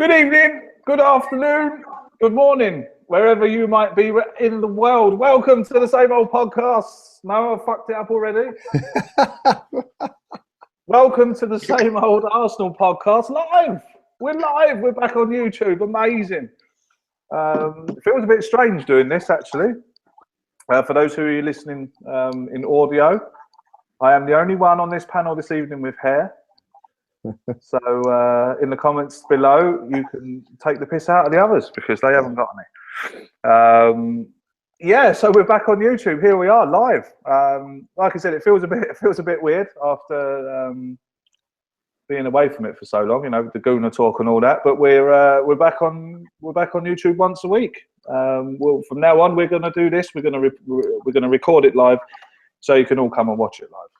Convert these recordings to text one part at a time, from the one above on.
Good evening, good afternoon, good morning, wherever you might be in the world. Welcome to the Same Old Podcast. No, I fucked it up already. Welcome to the Same Old Arsenal Podcast live. We're live. We're back on YouTube. Amazing. It feels a bit strange doing this, actually. For those who are listening in audio, I am the only one on this panel this evening with hair. So in the comments below, you can take the piss out of the others because they haven't got any. Yeah, so we're back on YouTube. Here we are live. Like I said, it feels a bit weird after being away from it for so long. You know, with the Gooner talk and all that. But we're back on YouTube once a week. Well, from now on, we're going to do this. We're going to record it live, so you can all come and watch it live.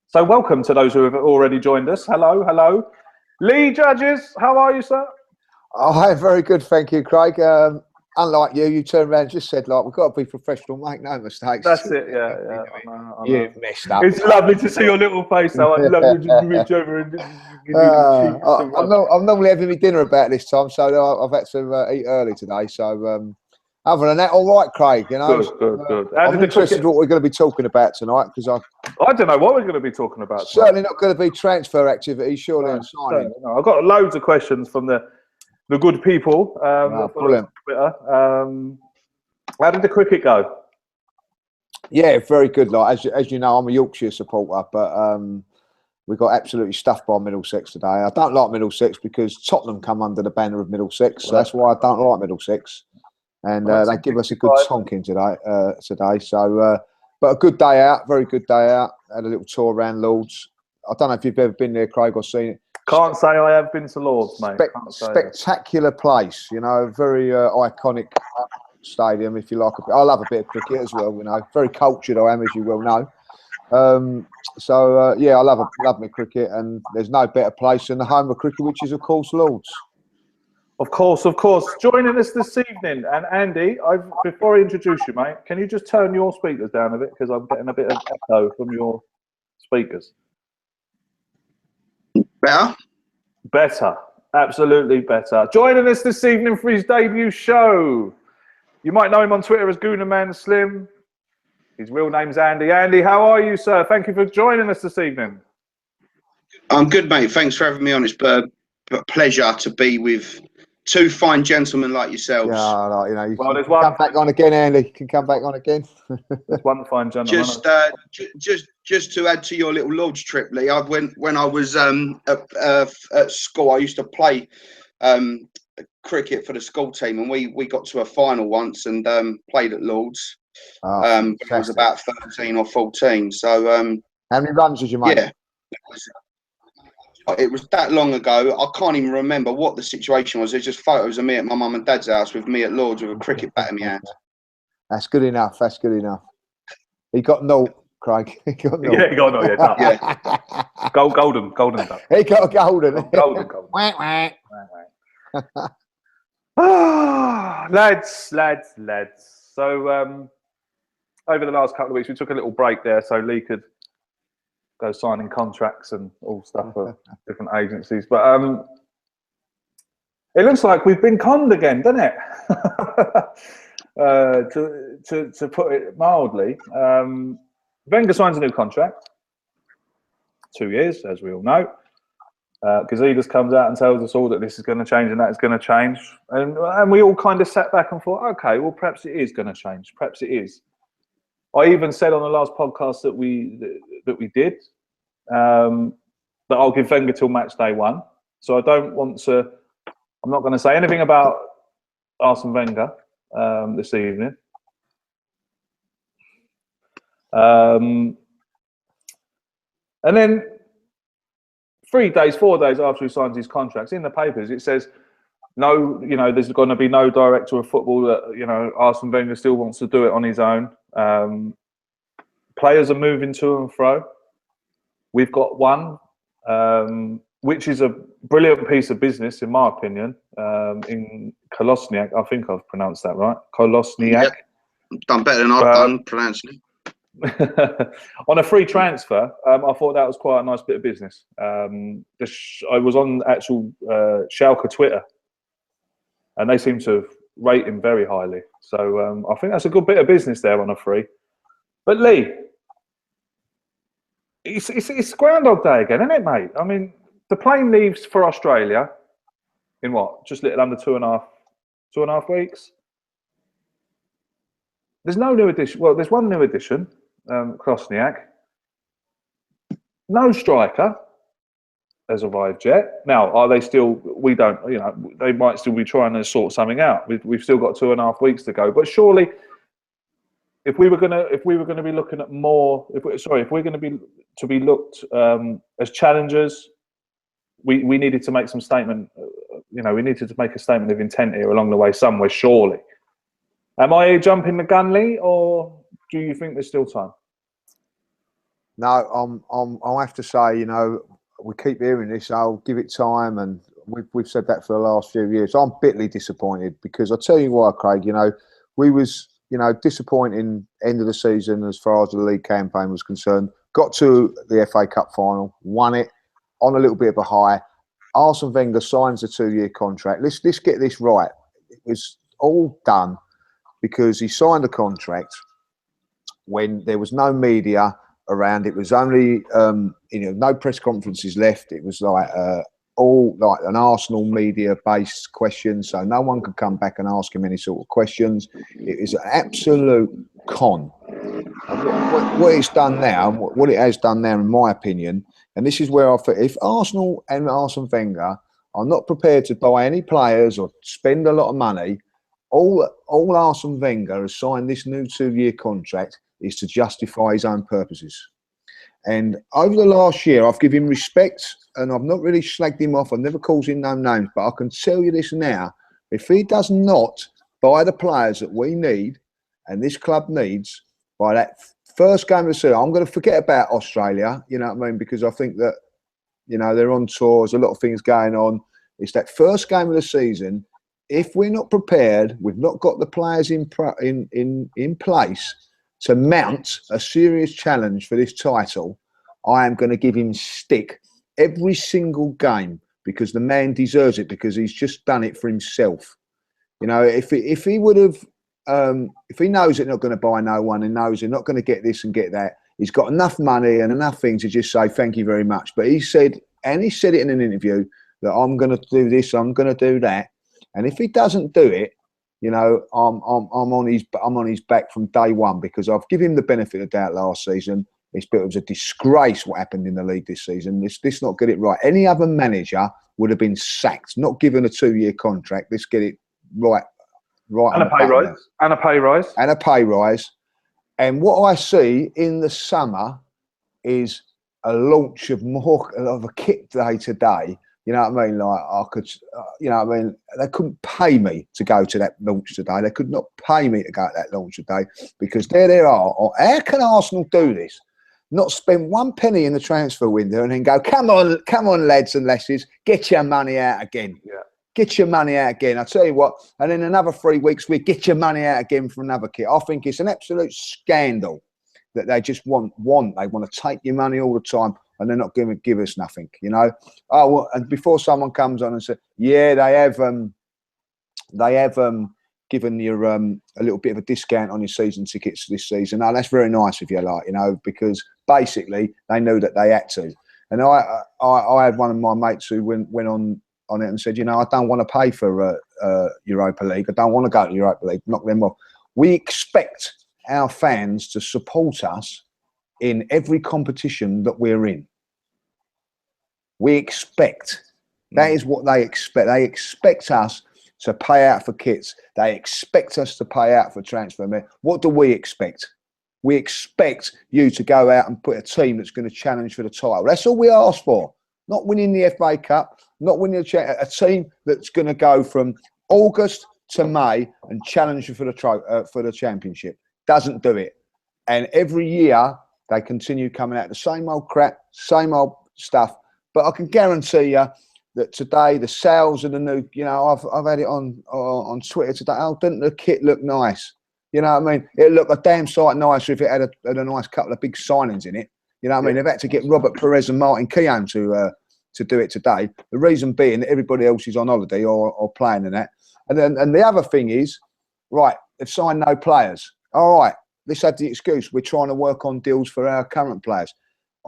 So welcome to those who have already joined us. Hello, hello. Lee Judges, how are you, sir? Oh, hi, very good, thank you, Craig. Unlike you turned around and just said, like, we've got to be professional, make no mistakes. That's it, yeah. I know. You've messed up. It's lovely to see your little face, though. I love you just reach over and I'm normally having my dinner about this time, so I've had to eat early today. So other than that, all right, Craig. You know, good. I'm interested in what we're going to be talking about tonight because I don't know what we're going to be talking about. Certainly not going to be transfer activity, surely, and signing. No, I've got loads of questions from the good people. Brilliant. Twitter. How did the cricket go? Yeah, very good. Like as you know, I'm a Yorkshire supporter, but we got absolutely stuffed by Middlesex today. I don't like Middlesex because Tottenham come under the banner of Middlesex, so that's why I don't like Middlesex. And they give us a good tonking today. So, but a good day out, very good day out. Had a little tour around Lords. I don't know if you've ever been there, Craig, or seen it. Can't say I have been to Lords, mate. Spectacular place, you know, very iconic stadium, if you like. I love a bit of cricket as well, you know. Very cultured I am, as you well know. Yeah, I love my cricket, and there's no better place than the home of cricket, which is, of course, Lords. Of course. Joining us this evening, and Andy, before I introduce you, mate, can you just turn your speakers down a bit because I'm getting a bit of echo from your speakers. Better, absolutely better. Joining us this evening for his debut show, you might know him on Twitter as Goonerman Slim. His real name's Andy. Andy, how are you, sir? Thank you for joining us this evening. I'm good, mate. Thanks for having me on. It's a pleasure to be with two fine gentlemen like yourselves. Yeah, you know, you well, can come back on again, Andy. You can come back on again. There's one fine gentleman. Just to add to your little Lord's trip, Lee. When I was at school, I used to play cricket for the school team, and we got to a final once and played at Lords. When I was about 13 or 14. So how many runs did you make? Yeah. It was that long ago. I can't even remember what the situation was. There's just photos of me at my mum and dad's house with me at Lords with a cricket bat in my hand. That's good enough. He got no, Craig. He got no. Yeah, he got no. Yeah. Golden duck. He got a golden. Golden. Lads. So over the last couple of weeks, we took a little break there so Lee could go signing contracts and all stuff for different agencies. But it looks like we've been conned again, doesn't it? To put it mildly. Wenger signs a new contract. 2 years, as we all know. Gazidis comes out and tells us all that this is going to change and that is going to change. And we all kind of sat back and thought, okay, well, perhaps it is going to change. Perhaps it is. I even said on the last podcast that we did that I'll give Wenger till match day 1. So I'm not going to say anything about Arsene Wenger this evening. And then 4 days after he signs his contracts, in the papers it says no, you know, there's going to be no director of football. That, you know, Arsene Wenger still wants to do it on his own. Players are moving to and fro. We've got one, which is a brilliant piece of business, in my opinion, in Kolosniak. I think I've pronounced that right. Kolosniak. Yep. Done better than I've done pronouncing it. On a free transfer, I thought that was quite a nice bit of business. I was on actual Schalke Twitter, and they seem to rate him very highly. So I think that's a good bit of business there on a free. But Lee, it's Groundhog Day again, isn't it, mate? I mean, the plane leaves for Australia in what? Just a little under 2.5 weeks. There's no new addition. Well, there's one new addition, Krosniak. No striker has arrived yet. Now, are they still? We don't. You know, they might still be trying to sort something out. We've still got 2.5 weeks to go. But surely, if we were gonna be looking at more, if we're going to be looked as challengers, we needed to make some statement. You know, we needed to make a statement of intent here along the way somewhere. Surely, am I jumping the gun, Lee, or do you think there's still time? No, I'll have to say, you know, we keep hearing this. I'll give it time, and we've said that for the last few years. I'm bitterly disappointed because I'll tell you why, Craig. You know, we was, you know, disappointing end of the season as far as the league campaign was concerned. Got to the FA Cup final, won it on a little bit of a high. Arsene Wenger signs a 2-year contract. Let's get this right. It was all done because he signed a contract when there was no media around. It was only you know, no press conferences left. It was like all like an Arsenal media based question, so no one could come back and ask him any sort of questions. It is an absolute con. What it's done now, what it has done now, in my opinion, and this is where I feel, if Arsenal and Arsene Wenger are not prepared to buy any players or spend a lot of money, all Arsene Wenger has signed this new 2-year contract is to justify his own purposes. And over the last year, I've given him respect, and I've not really slagged him off. I've never called him no names, but I can tell you this now: if he does not buy the players that we need and this club needs by that first game of the season, I'm going to forget about Australia. You know what I mean? Because I think that, you know, they're on tours, a lot of things going on. It's that first game of the season. If we're not prepared, we've not got the players in place to mount a serious challenge for this title, I am going to give him stick every single game because the man deserves it, because he's just done it for himself. You know, if he would have, if he knows they're not going to buy no one and knows they're not going to get this and get that, he's got enough money and enough things to just say thank you very much. But he said, and he said it in an interview, that I'm going to do this, I'm going to do that, and if he doesn't do it, you know, I'm on his back from day one, because I've given him the benefit of the doubt last season. It was a disgrace what happened in the league this season. Let's not get it right. Any other manager would have been sacked, not given a 2-year contract. Let's get it right. And a pay rise. And a pay rise. And a pay rise. And what I see in the summer is a launch of more of a kit day today. You know what I mean? Like, I could, you know what I mean? They couldn't pay me to go to that launch today. They could not pay me to go to that launch today, because there they are. How can Arsenal do this? Not spend 1 penny in the transfer window and then go, come on, lads and lasses, get your money out again. Yeah. Get your money out again. I tell you what, and in another 3 weeks, we get your money out again for another kit. I think it's an absolute scandal that they just want. They want to take your money all the time, and they're not going to give us nothing, you know. Oh, well, and before someone comes on and says, yeah, they have given you a little bit of a discount on your season tickets this season. Now, that's very nice of you, like, you know, because basically they knew that they had to. And I had one of my mates who went on it and said, you know, I don't want to pay for Europa League. I don't want to go to Europa League. Knock them off. We expect our fans to support us in every competition that we're in. We expect. That is what they expect. They expect us to pay out for kits. They expect us to pay out for transfer. What do we expect? We expect you to go out and put a team that's going to challenge for the title. That's all we ask for. Not winning the FA Cup, not winning a team that's going to go from August to May and challenge you for the championship. Doesn't do it. And every year they continue coming out the same old crap, same old stuff. But I can guarantee you that today the sales of the new, you know, I've had it on Twitter today. Oh, didn't the kit look nice? You know what I mean? It'd look a damn sight nicer if it had a nice couple of big signings in it. You know what I mean? They've had to get Robert Perez and Martin Keown to do it today. The reason being that everybody else is on holiday or playing in that. And the other thing is, right, they've signed no players. All right, let's have the excuse. We're trying to work on deals for our current players.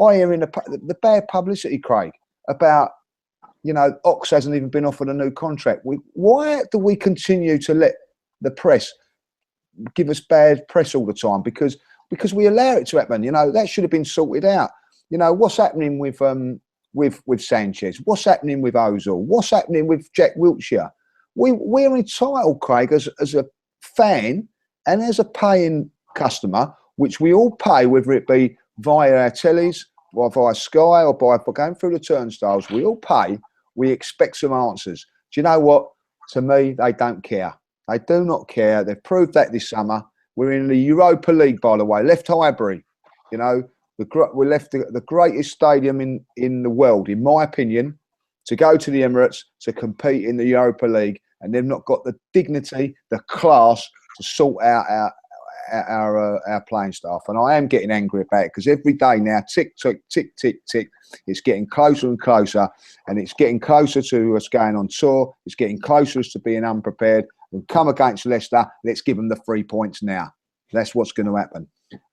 I hear in the bad publicity, Craig, about, you know, Ox hasn't even been offered a new contract. Why do we continue to let the press give us bad press all the time? Because we allow it to happen. You know, that should have been sorted out. You know, what's happening with Sanchez? What's happening with Ozil? What's happening with Jack Wilshere? We're entitled, Craig, as a fan and as a paying customer, which we all pay, whether it be via our tellies, or via Sky, or by going through the turnstiles. We all pay. We expect some answers. Do you know what? To me, they don't care. They do not care. They've proved that this summer. We're in the Europa League, by the way. Left Highbury. You know, we left the greatest stadium in the world, in my opinion, to go to the Emirates to compete in the Europa League, and they've not got the dignity, the class to sort out our playing staff. And I am getting angry about it, because every day now, tick, tick, tick, tick, tick, it's getting closer and closer, and it's getting closer to us going on tour. It's getting closer to being unprepared. And come against Leicester, let's give them the 3 points now. That's what's going to happen.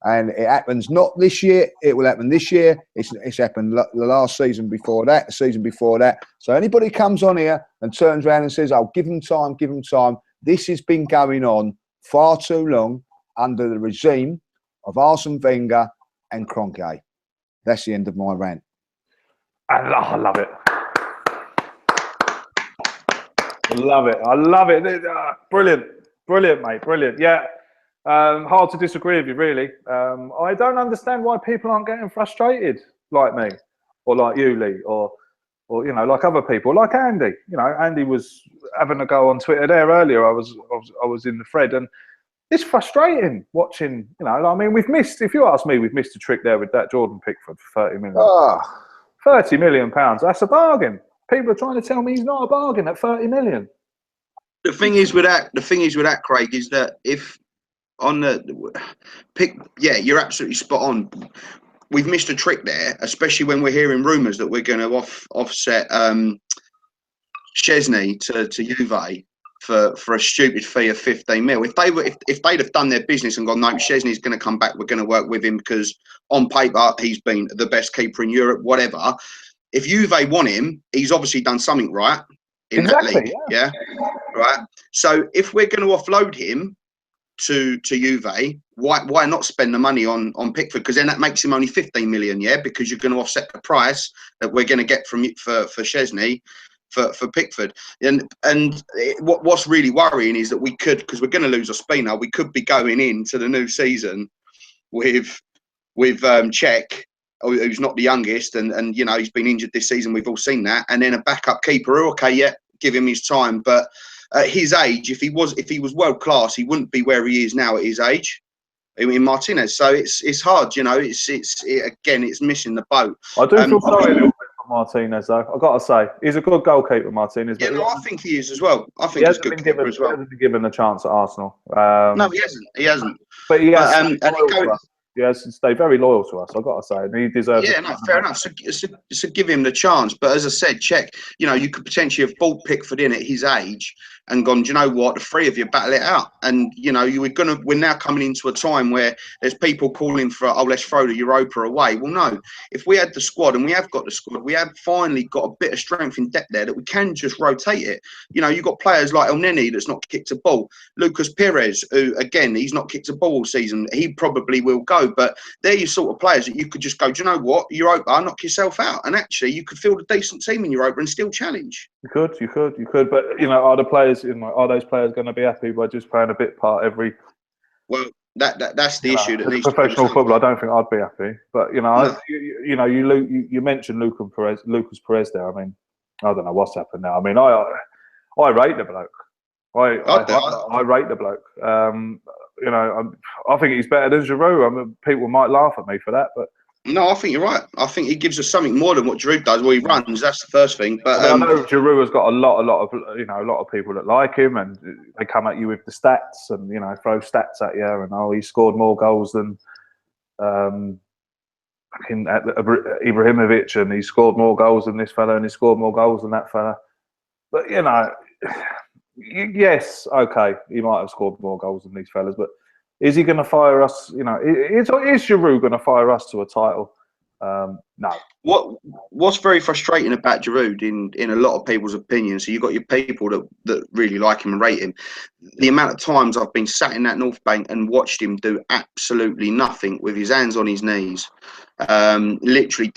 And it happens not this year. It will happen this year. It's happened the last season before that, the season before that. So anybody comes on here and turns around and says, "Oh, give them time, give them time." This has been going on far too long under the regime of Arsene Wenger and Kroenke. That's the end of my rant. I love it. Love it. I love it. Brilliant. Brilliant, mate. Brilliant. Yeah. Hard to disagree with you, really. I don't understand why people aren't getting frustrated like me, or like you, Lee, or you know, like other people, like Andy. You know, Andy was having a go on Twitter there earlier. I was in the thread, and it's frustrating watching. You know, I mean, we've missed. If you ask me, we've missed a trick there with that Jordan Pickford for 30 million. Oh. 30 million pounds. That's a bargain. People are trying to tell me he's not a bargain at 30 million. The thing is with that, Craig, is that if on the pick, yeah, you're absolutely spot on. We've missed a trick there, especially when we're hearing rumours that we're going to offset Szczesny to Juve for a stupid fee of 15 mil. If they'd have done their business and gone, no, Szczesny's going to come back, we're going to work with him because on paper he's been the best keeper in Europe, whatever. If Juve want him, he's obviously done something right in that league. Yeah, right. So if we're going to offload him to Juve, why not spend the money on Pickford? Because then that makes him only 15 million, yeah, because you're going to offset the price that we're going to get for Szczesny for Pickford. And what's really worrying is that we could, because we're going to lose Ospina, we could be going into the new season with Czech, who's not the youngest, and you know, he's been injured this season, we've all seen that, and then a backup keeper who, okay, yeah, give him his time, but at his age, if he was world class, he wouldn't be where he is now at his age in Martinez. So it's hard, you know, it's missing the boat. I do feel sorry a little bit for Martinez, though. I've got to say, he's a good goalkeeper, Martinez. Yeah, no, I think he is as well. I think he's a good keeper as well. He hasn't been given a chance at Arsenal. No, he hasn't. But he has. He has stayed very loyal to us, I've got to say, and he deserves. Yeah, no, fair enough. So give him the chance. But as I said, Czech, you know, you could potentially have bought Pickford in at his age and gone, do you know what, the three of you battle it out. And you know, we're now coming into a time where there's people calling for, oh, let's throw the Europa away. Well, no, if we had the squad, and we have got the squad, we have finally got a bit of strength in depth there that we can just rotate it. You know, you've got players like El Neni that's not kicked a ball, Lucas Perez, who again, he's not kicked a ball all season. He probably will go, but they're your sort of players that you could just go, do you know what, Europa, knock yourself out, and actually you could field a decent team in Europa and still challenge. You could, but you know, are those players going to be happy by just playing a bit part every? Well, that's the issue. That needs professional football. I don't think I'd be happy, but you know, no. you mentioned Lucas Perez there. I mean, I don't know what's happened now. I mean, I rate the bloke. I rate the bloke. You know, I think he's better than Giroud. I mean, people might laugh at me for that, but No, I think you're right. I think he gives us something more than what Giroud does. Well, he runs. That's the first thing. But I mean, I know Giroud has got a lot of a lot of people that like him, and they come at you with the stats and throw stats at you, and he scored more goals than Ibrahimovic, and he scored more goals than this fella, and he scored more goals than that fella. But yes, okay, he might have scored more goals than these fellas, but is he going to fire us? Is Giroud going to fire us to a title? No. What's very frustrating about Giroud in a lot of people's opinions, so you've got your people that really like him and rate him. The amount of times I've been sat in that North Bank and watched him do absolutely nothing with his hands on his knees, literally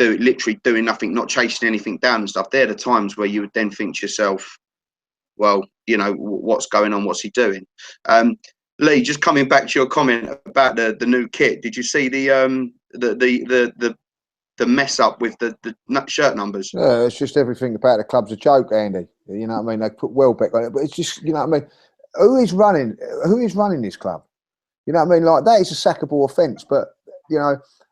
doing nothing, not chasing anything down and stuff. They're the times where you would then think to yourself, well, what's going on? What's he doing? Lee, just coming back to your comment about the new kit, did you see the mess up with the shirt numbers? Yeah, it's just everything about the club's a joke, Andy. You know what I mean? They put Welbeck on it, but it's just, you know what I mean? Who is running this club? You know what I mean? Like, that is a sackable offence, but,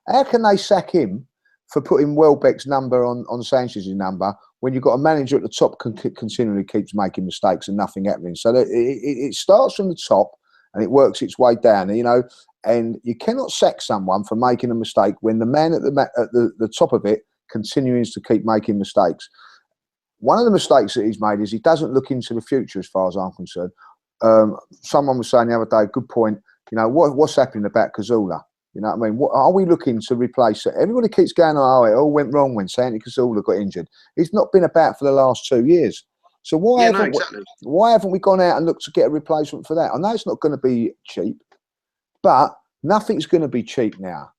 how can they sack him for putting Welbeck's number on Sanchez's number when you've got a manager at the top continually keeps making mistakes and nothing happening? So it starts from the top and it works its way down, and you cannot sack someone for making a mistake when the man at the top of it continues to keep making mistakes. One of the mistakes that he's made is he doesn't look into the future, as far as I'm concerned. Someone was saying the other day, good point, what's happening about Cazorla? You know what I mean? What are we looking to replace it? Everybody keeps going, oh, it all went wrong when Santi Cazorla got injured. He's not been about for the last 2 years. So why haven't we gone out and looked to get a replacement for that? I know it's not going to be cheap, but nothing's going to be cheap now.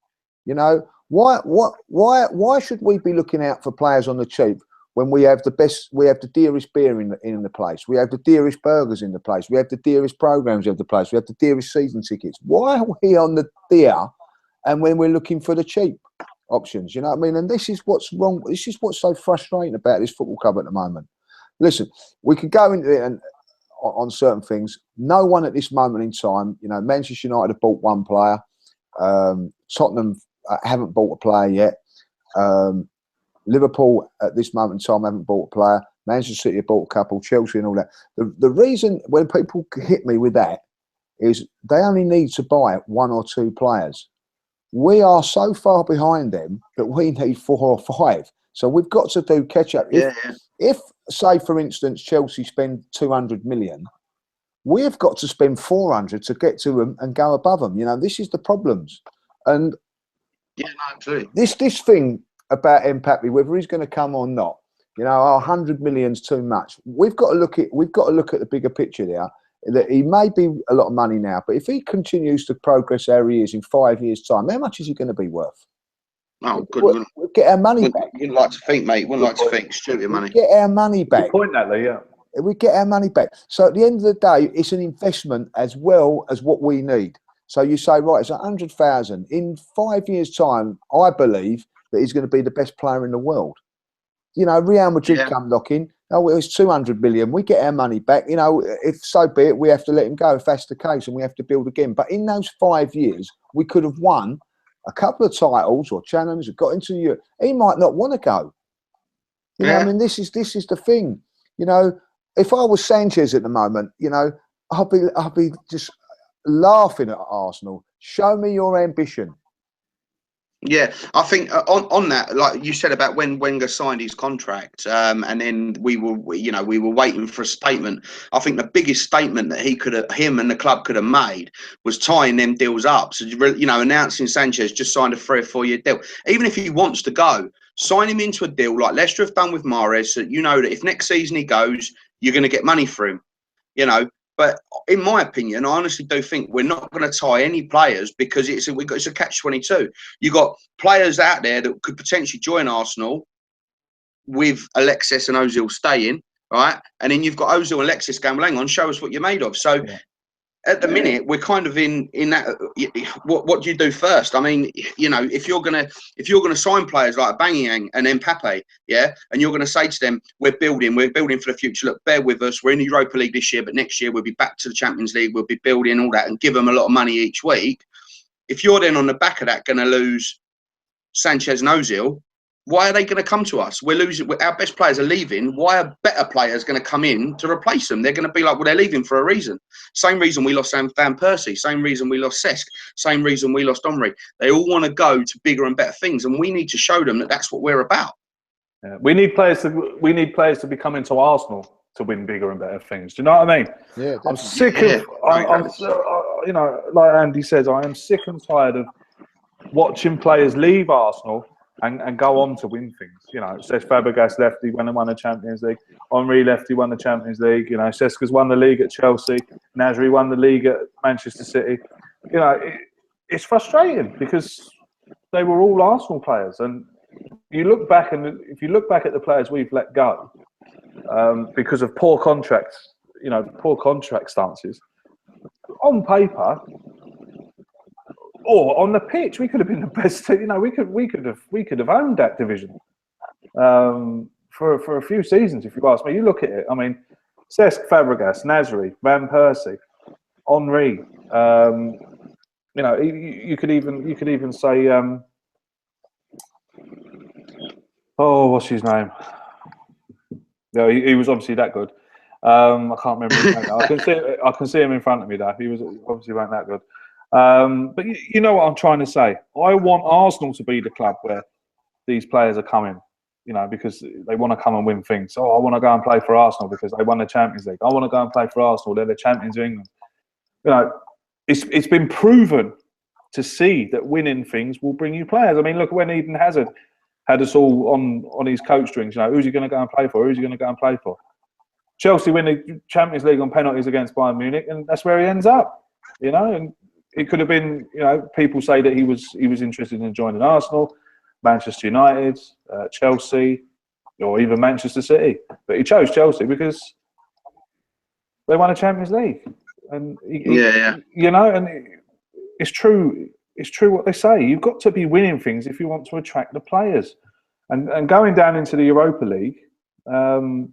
Why should we be looking out for players on the cheap when we have the dearest beer in the place, we have the dearest burgers in the place, we have the dearest programs in the place, we have the dearest season tickets? Why are we on the dear and when we're looking for the cheap options? You know what I mean? And this is what's wrong. This is what's so frustrating about this football club at the moment. Listen, we could go into it and on certain things. No one at this moment in time, Manchester United have bought one player. Tottenham haven't bought a player yet. Liverpool at this moment in time haven't bought a player. Manchester City have bought a couple. Chelsea and all that. The reason when people hit me with that is they only need to buy 1 or 2 players. We are so far behind them that we need 4 or 5. So we've got to do catch up. If say, for instance, Chelsea spend 200 million, we've got to spend 400 to get to them and go above them. This is the problems. And absolutely. This thing about Mbappe, whether he's going to come or not, 100 million's too much. We've got to look at the bigger picture there. That he may be a lot of money now, but if he continues to progress how he is in 5 years' time, how much is he going to be worth? Oh, good. We'll get our money back. You'd like to think, mate. Wouldn't like to think. Stupid money. Get our money back. Good point, Natalie. Yeah. We get our money back. So at the end of the day, it's an investment as well as what we need. So you say, right, it's 100,000 in 5 years' time. I believe that he's going to be the best player in the world. Real Madrid come knocking. Oh, well, it's 200 million. We get our money back. If so be it, we have to let him go if that's the case, and we have to build again. But in those 5 years, we could have won a couple of titles or challenges, got into Europe. He might not want to go. I mean, this is the thing. If I was Sanchez at the moment, I'll be just laughing at Arsenal. Show me your ambition. Yeah, I think on that, like you said about when Wenger signed his contract, and then we were waiting for a statement. I think the biggest statement that him and the club could have made was tying them deals up. So announcing Sanchez just signed a 3 or 4 year deal. Even if he wants to go, sign him into a deal like Leicester have done with Mahrez. So that if next season he goes, you're going to get money for him. But in my opinion, I honestly do think we're not going to tie any players because it's a catch-22. You've got players out there that could potentially join Arsenal with Alexis and Ozil staying, right? And then you've got Ozil and Alexis going, well, hang on, show us what you're made of. So at the minute, we're kind of in that. What do you do first? I mean, if you're gonna sign players like Aubameyang and Mbappe, and you're gonna say to them, we're building for the future. Look, bear with us. We're in the Europa League this year, but next year we'll be back to the Champions League. We'll be building all that and give them a lot of money each week. If you're then on the back of that going to lose Sanchez and Ozil, why are they going to come to us? We're losing. Our best players are leaving. Why are better players going to come in to replace them? They're going to be like, well, they're leaving for a reason. Same reason we lost Van Persie. Same reason we lost Cesc. Same reason we lost Omri. They all want to go to bigger and better things, and we need to show them that that's what we're about. Yeah. We need players to be coming to Arsenal to win bigger and better things. Do you know what I mean? Yeah, I'm sick of. You know, like Andy says, I am sick and tired of watching players leave Arsenal and go on to win things. You know, Cesc Fabregas left, he went and won the Champions League. Henry left, he won the Champions League. You know, Cesca's won the league at Chelsea. Nasri won the league at Manchester City. You know, it's frustrating because they were all Arsenal players. And you look back, and if you look back at the players we've let go because of poor contracts, you know, poor contract stances, on paper, or on the pitch, we could have been the best team. You know, we could have owned that division for a few seasons. If you ask me, you look at it. I mean, Cesc Fabregas, Nasri, Van Persie, Henry. You know, you could even say, what's his name? No, he was obviously that good. I can't remember his name. I can see him in front of me though. He was obviously weren't that good. But you know what I'm trying to say. I want Arsenal to be the club where these players are coming, you know, because they want to come and win things. Oh, I want to go and play for Arsenal because they won the Champions League. I want to go and play for Arsenal. They're the champions of England. You know, it's been proven to see that winning things will bring you players. I mean, look, when Eden Hazard had us all on his coat strings, you know, who's he going to go and play for? Who's he going to go and play for? Chelsea win the Champions League on penalties against Bayern Munich, and that's where he ends up, you know. And it could have been, you know, people say that he was interested in joining Arsenal, Manchester United, Chelsea, or even Manchester City. But he chose Chelsea because they won a Champions League. And you know, and it's true. It's true what they say. You've got to be winning things if you want to attract the players. And going down into the Europa League and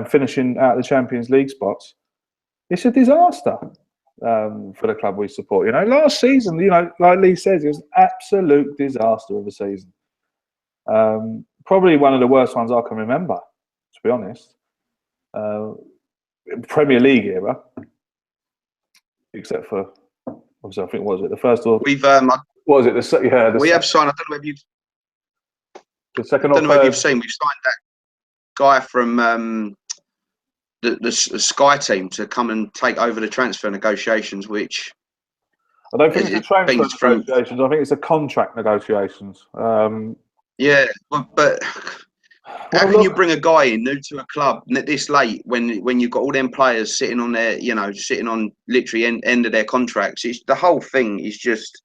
finishing out the Champions League spots, it's a disaster for the club we support. You know, last season, you know, like Lee says, it was an absolute disaster of a season. Probably one of the worst ones I can remember, to be honest. Premier League era, except for obviously, I think was it the first or we've was it the we have signed. I don't know if you've the second. I don't know if you've seen. We've signed that guy from the Sky team to come and take over the transfer negotiations, which I don't think it's the transfer negotiations. I think it's the contract negotiations. Yeah, but how can you bring a guy in new to a club this late when you've got all them players sitting on their, you know, sitting on literally end of their contracts? The whole thing is just.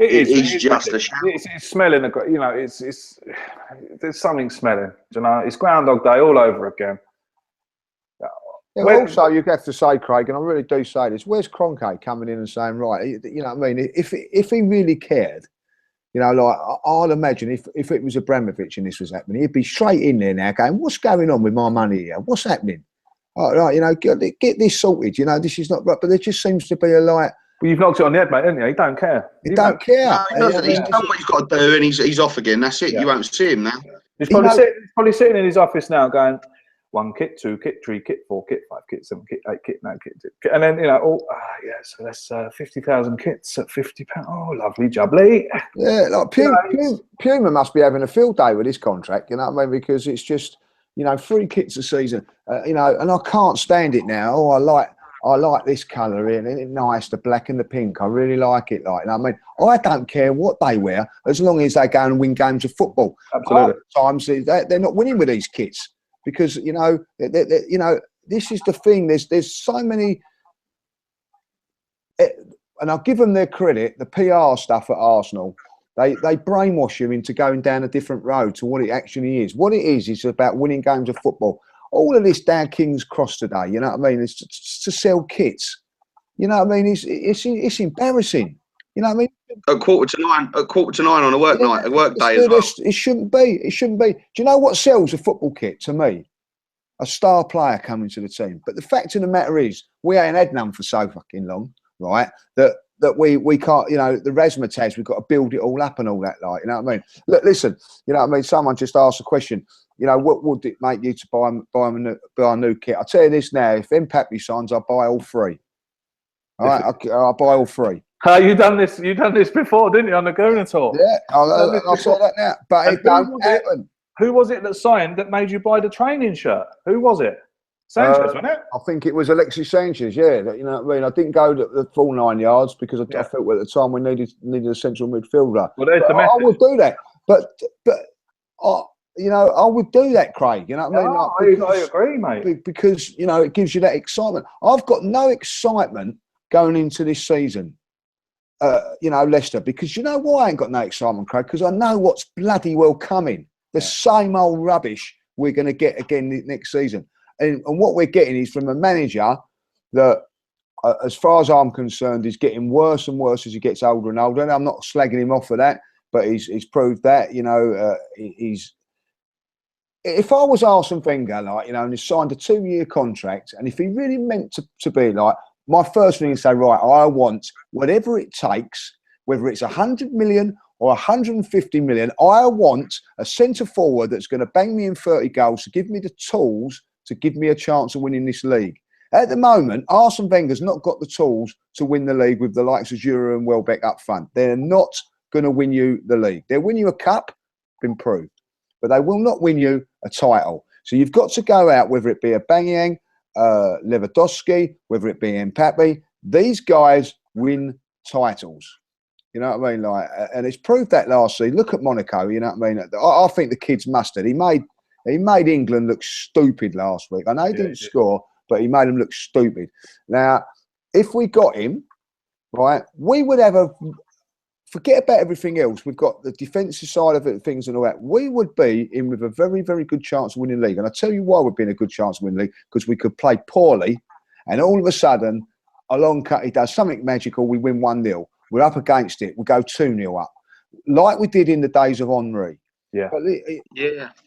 It's just a shame. It's smelling. You know, it's there's something smelling. You know, it's Groundhog Day all over again. Yeah, also, you have to say, Craig, and I really do say this: where's Kroenke coming in and saying, right? You know what I mean? If he really cared, you know, like I'd imagine if it was Abramovich and this was happening, he'd be straight in there now, going, "What's going on with my money here? What's happening? Oh, right, you know, get this sorted. You know, this is not right." But there just seems to be a like. Well, you've knocked it on the head, mate, haven't you? He don't care. He don't care. No, he doesn't. He's done what he's got to do, and he's off again. That's it. Yeah. You won't see him now. He's probably sitting in his office now, going, 1 kit, 2 kit, 3 kit, 4 kit, 5 kit, 7 kit, 8 kit, 9 kit, 10 kit. And then, you know, so that's 50,000 kits at £50. Oh, lovely jubbly. Yeah, like Puma must be having a field day with his contract, you know what I mean? Because it's just, you know, 3 kits a season, you know, and I can't stand it now. Oh, I like this colour here, isn't it nice, the black and the pink? I really like it. Like, you know what I mean? I don't care what they wear as long as they go and win games of football. Absolutely. Times they're not winning with these kits because, you know, you know, this is the thing. There's so many, and I'll give them their credit. The PR stuff at Arsenal, they brainwash you into going down a different road to what it actually is. What it is about winning games of football. All of this down King's Cross today, you know what I mean? It's to sell kits. You know what I mean? It's embarrassing. You know what I mean? At 8:45 on a work night, a work day as well. It shouldn't be. It shouldn't be. Do you know what sells a football kit to me? A star player coming to the team. But the fact of the matter is, we ain't had none for so fucking long, right? That that we can't, you know, the razzmatazz, we've got to build it all up and all that, like, you know what I mean? Look, listen, you know what I mean? Someone just asked a question, you know, what would it make you to buy a new kit? I'll tell you this now, if Mbappe signs, I'll buy all three. All right, I'll buy all three. You done this before, didn't you, on the Gooner tour? Yeah, I'll say that now. But it don't happen. Who was it that signed that made you buy the training shirt? Who was it? Sanchez, wasn't it? I think it was Alexis Sanchez, yeah. You know what I mean? I didn't go the full 9 yards because I felt at the time we needed a central midfielder. Well, there's the message. I would do that. But you know, I would do that, Craig. You know what I mean? I agree, mate. Because, you know, it gives you that excitement. I've got no excitement going into this season, you know, Leicester, because you know why I ain't got no excitement, Craig? Because I know what's bloody well coming. The same old rubbish we're going to get again next season. And what we're getting is from a manager that, as far as I'm concerned, is getting worse and worse as he gets older and older. And I'm not slagging him off for that, but he's proved that, you know, he's. If I was Arsene Wenger, like, you know, and he signed a 2-year contract, and if he really meant to be like, my first thing is say, right, I want whatever it takes, whether it's 100 million or 150 million, I want a centre forward that's going to bang me in 30 goals to give me the tools to give me a chance of winning this league. At the moment, Arsene Wenger's not got the tools to win the league with the likes of Giroud and Welbeck up front. They're not going to win you the league. They'll win you a cup, been proved, but they will not win you a title. So you've got to go out, whether it be a Banyang, Lewandowski, whether it be Mbappe. These guys win titles. You know what I mean? Like, and it's proved that last season. Look at Monaco. You know what I mean? I think the kid's mustard. He made England look stupid last week. I know he didn't score, but he made them look stupid. Now, if we got him, right, we would have forget about everything else. We've got the defensive side of it, things and all that. We would be in with a very, very good chance of winning the league. And I tell you why we'd be in a good chance of winning the league, because we could play poorly, and all of a sudden, along cut, he does something magical, we win 1-0. We're up against it, we go 2-0 up. Like we did in the days of Henry. Yeah. But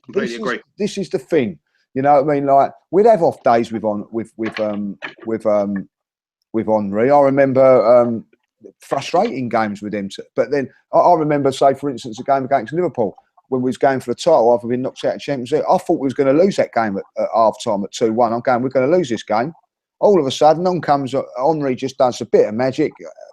completely agree. This is the thing. You know what I mean? Like, we'd have off days with Henry. I remember frustrating games with him. But then I remember, say, for instance, a game against Liverpool when we was going for the title after being knocked out of Champions League. I thought we was going to lose that game at half-time at 2-1. I'm going, we're going to lose this game. All of a sudden, on comes Henry, just does a bit of magic,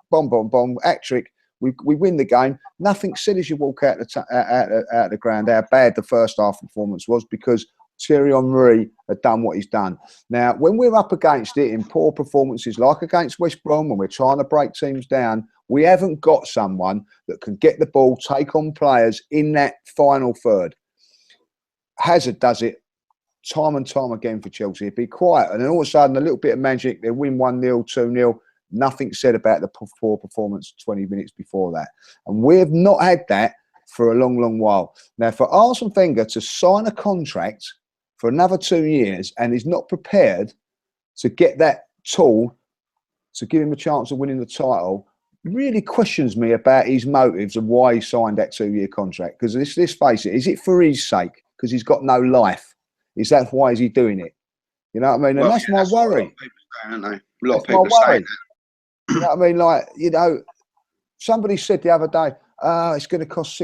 bomb, hat trick. We win the game. Nothing said as you walk out the ground how bad the first half performance was, because Thierry Henry had done what he's done. Now, when we're up against it in poor performances, like against West Brom, when we're trying to break teams down, we haven't got someone that can get the ball, take on players in that final third. Hazard does it time and time again for Chelsea. He'd be quiet, and then all of a sudden, a little bit of magic, they win 1-0, 2-0. Nothing said about the poor performance 20 minutes before that. And we have not had that for a long, long while. Now, for Arsene Wenger to sign a contract for another 2 years and is not prepared to get that tool to give him a chance of winning the title really questions me about his motives and why he signed that 2-year contract. Because let's face it, is it for his sake? Because he's got no life. Is that why is he doing it? You know what I mean? And that's my worry. A lot of people saying that. You know what I mean? Like, you know, somebody said the other day, it's going to cost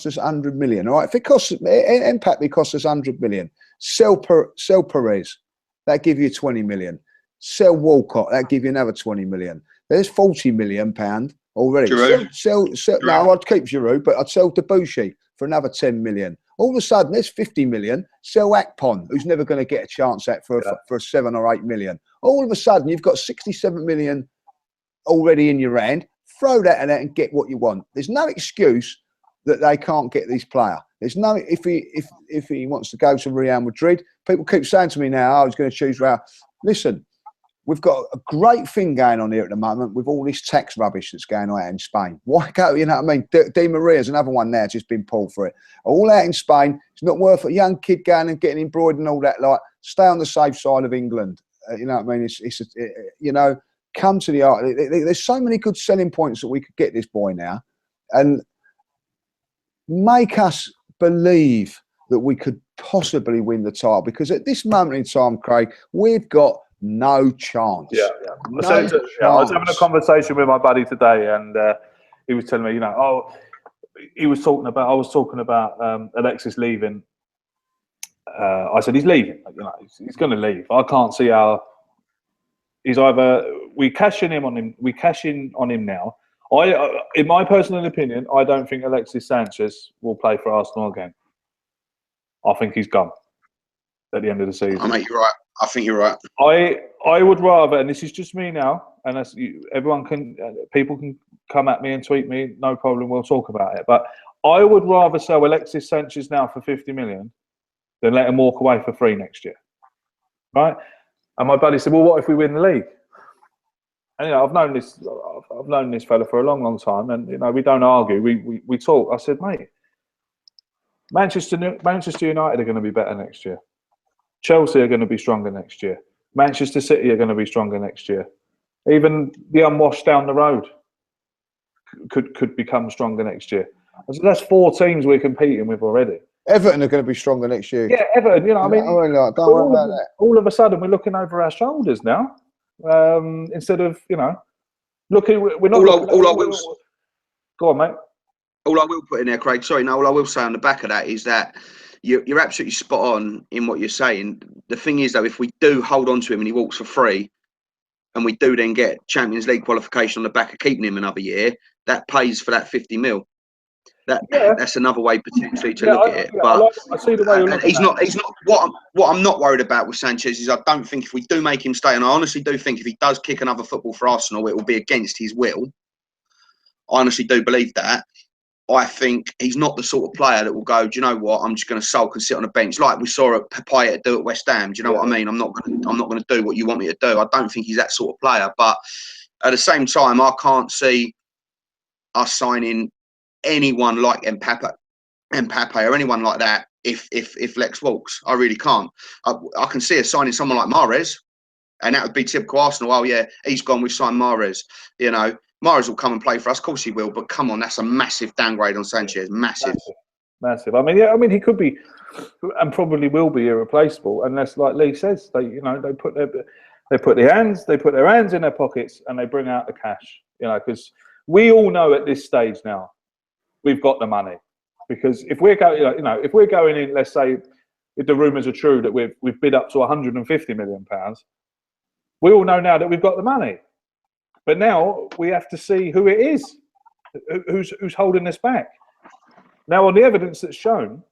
us 100 million. All right, if it costs, Mbappe costs us 100 million. Sell Perez, that give you 20 million. Sell Walcott, that give you another 20 million. There's 40 million pound already. Sell. No, I'd keep Giroud, but I'd sell Debussy for another 10 million. All of a sudden, there's 50 million. Sell Akpon, who's never going to get a chance at for 7 or 8 million. All of a sudden, you've got 67 million already in your hand. Throw that in it and get what you want. There's no excuse that they can't get this player. There's no if he wants to go to Real Madrid. People keep saying to me now, "Oh, he's going to choose Real." Listen, we've got a great thing going on here at the moment with all this tax rubbish that's going on out in Spain. Why go? You know what I mean? Di Maria's another one now, just been pulled for it. All out in Spain. It's not worth a young kid going and getting embroidered and all that. Like, stay on the safe side of England. You know what I mean? You know. Come to the art. There's so many good selling points that we could get this boy now, and make us believe that we could possibly win the title. Because at this moment in time, Craig, we've got No chance. Yeah. No I was having a chance. conversation with my buddy today, and he was telling me, I was talking about Alexis leaving. I said he's leaving. He's going to leave. I can't see how. He's either we cash in on him now. In my personal opinion, I don't think Alexis Sanchez will play for Arsenal again. I think he's gone at the end of the season. I think you're right. I think you're right. I would rather, and this is just me now, and people can come at me and tweet me, no problem. We'll talk about it. But I would rather sell Alexis Sanchez now for 50 million than let him walk away for free next year, right? And my buddy said, "Well, what if we win the league?" And I've known this fella for a long, long time, and we don't argue. We talk. I said, "Mate, Manchester United are going to be better next year. Chelsea are going to be stronger next year. Manchester City are going to be stronger next year. Even the unwashed down the road could become stronger next year." I said, "That's 4 teams we're competing with already." Everton are going to be stronger next year. Yeah, Everton. Don't worry about that. All of a sudden, we're looking over our shoulders now, instead of looking. We're not. Go on, mate. All I will put in there, Craig. Sorry, no. All I will say on the back of that is that you're absolutely spot on in what you're saying. The thing is, though, if we do hold on to him and he walks for free, and we do then get Champions League qualification on the back of keeping him another year, that pays for that 50 mil. That's another way potentially to look at it. But I see the way you're looking. He's not. What I'm not worried about with Sanchez is I don't think if we do make him stay, and I honestly do think if he does kick another football for Arsenal, it will be against his will. I honestly do believe that. I think he's not the sort of player that will go, do you know what? I'm just going to sulk and sit on a bench like we saw Papaya do at West Ham. Do you know what I mean? I'm not going to do what you want me to do. I don't think he's that sort of player. But at the same time, I can't see us signing anyone like Mbappe or anyone like that if Lex walks. I really can't. I can see us signing someone like Mahrez, and that would be typical Arsenal. Oh yeah, he's gone, we've signed Mahrez. Mahrez will come and play for us, of course he will, but come on, that's a massive downgrade on Sanchez. Massive. I mean he could be and probably will be irreplaceable unless, like Lee says, they put their hands in their pockets and they bring out the cash. Because we all know at this stage now we've got the money. Because if we're going in, let's say, if the rumours are true that we've bid up to £150 million, we all know now that we've got the money. But now we have to see who it is, who's holding us back. Now, on the evidence that's shown,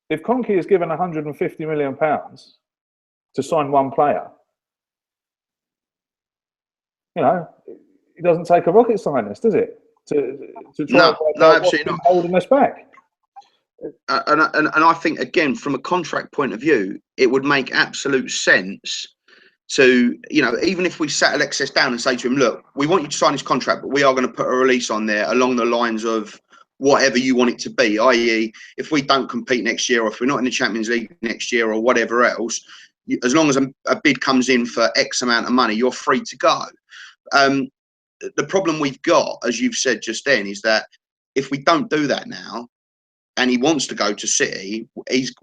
if Kroenke is given £150 million to sign one player, it doesn't take a rocket scientist, does it? To try absolutely not. Holding us back. And I think, again, from a contract point of view, it would make absolute sense to, even if we sat Alexis down and say to him, look, we want you to sign this contract, but we are going to put a release on there along the lines of whatever you want it to be, i.e. if we don't compete next year or if we're not in the Champions League next year or whatever else, as long as a bid comes in for X amount of money, you're free to go. The problem we've got, as you've said just then, is that if we don't do that now, and he wants to go to City,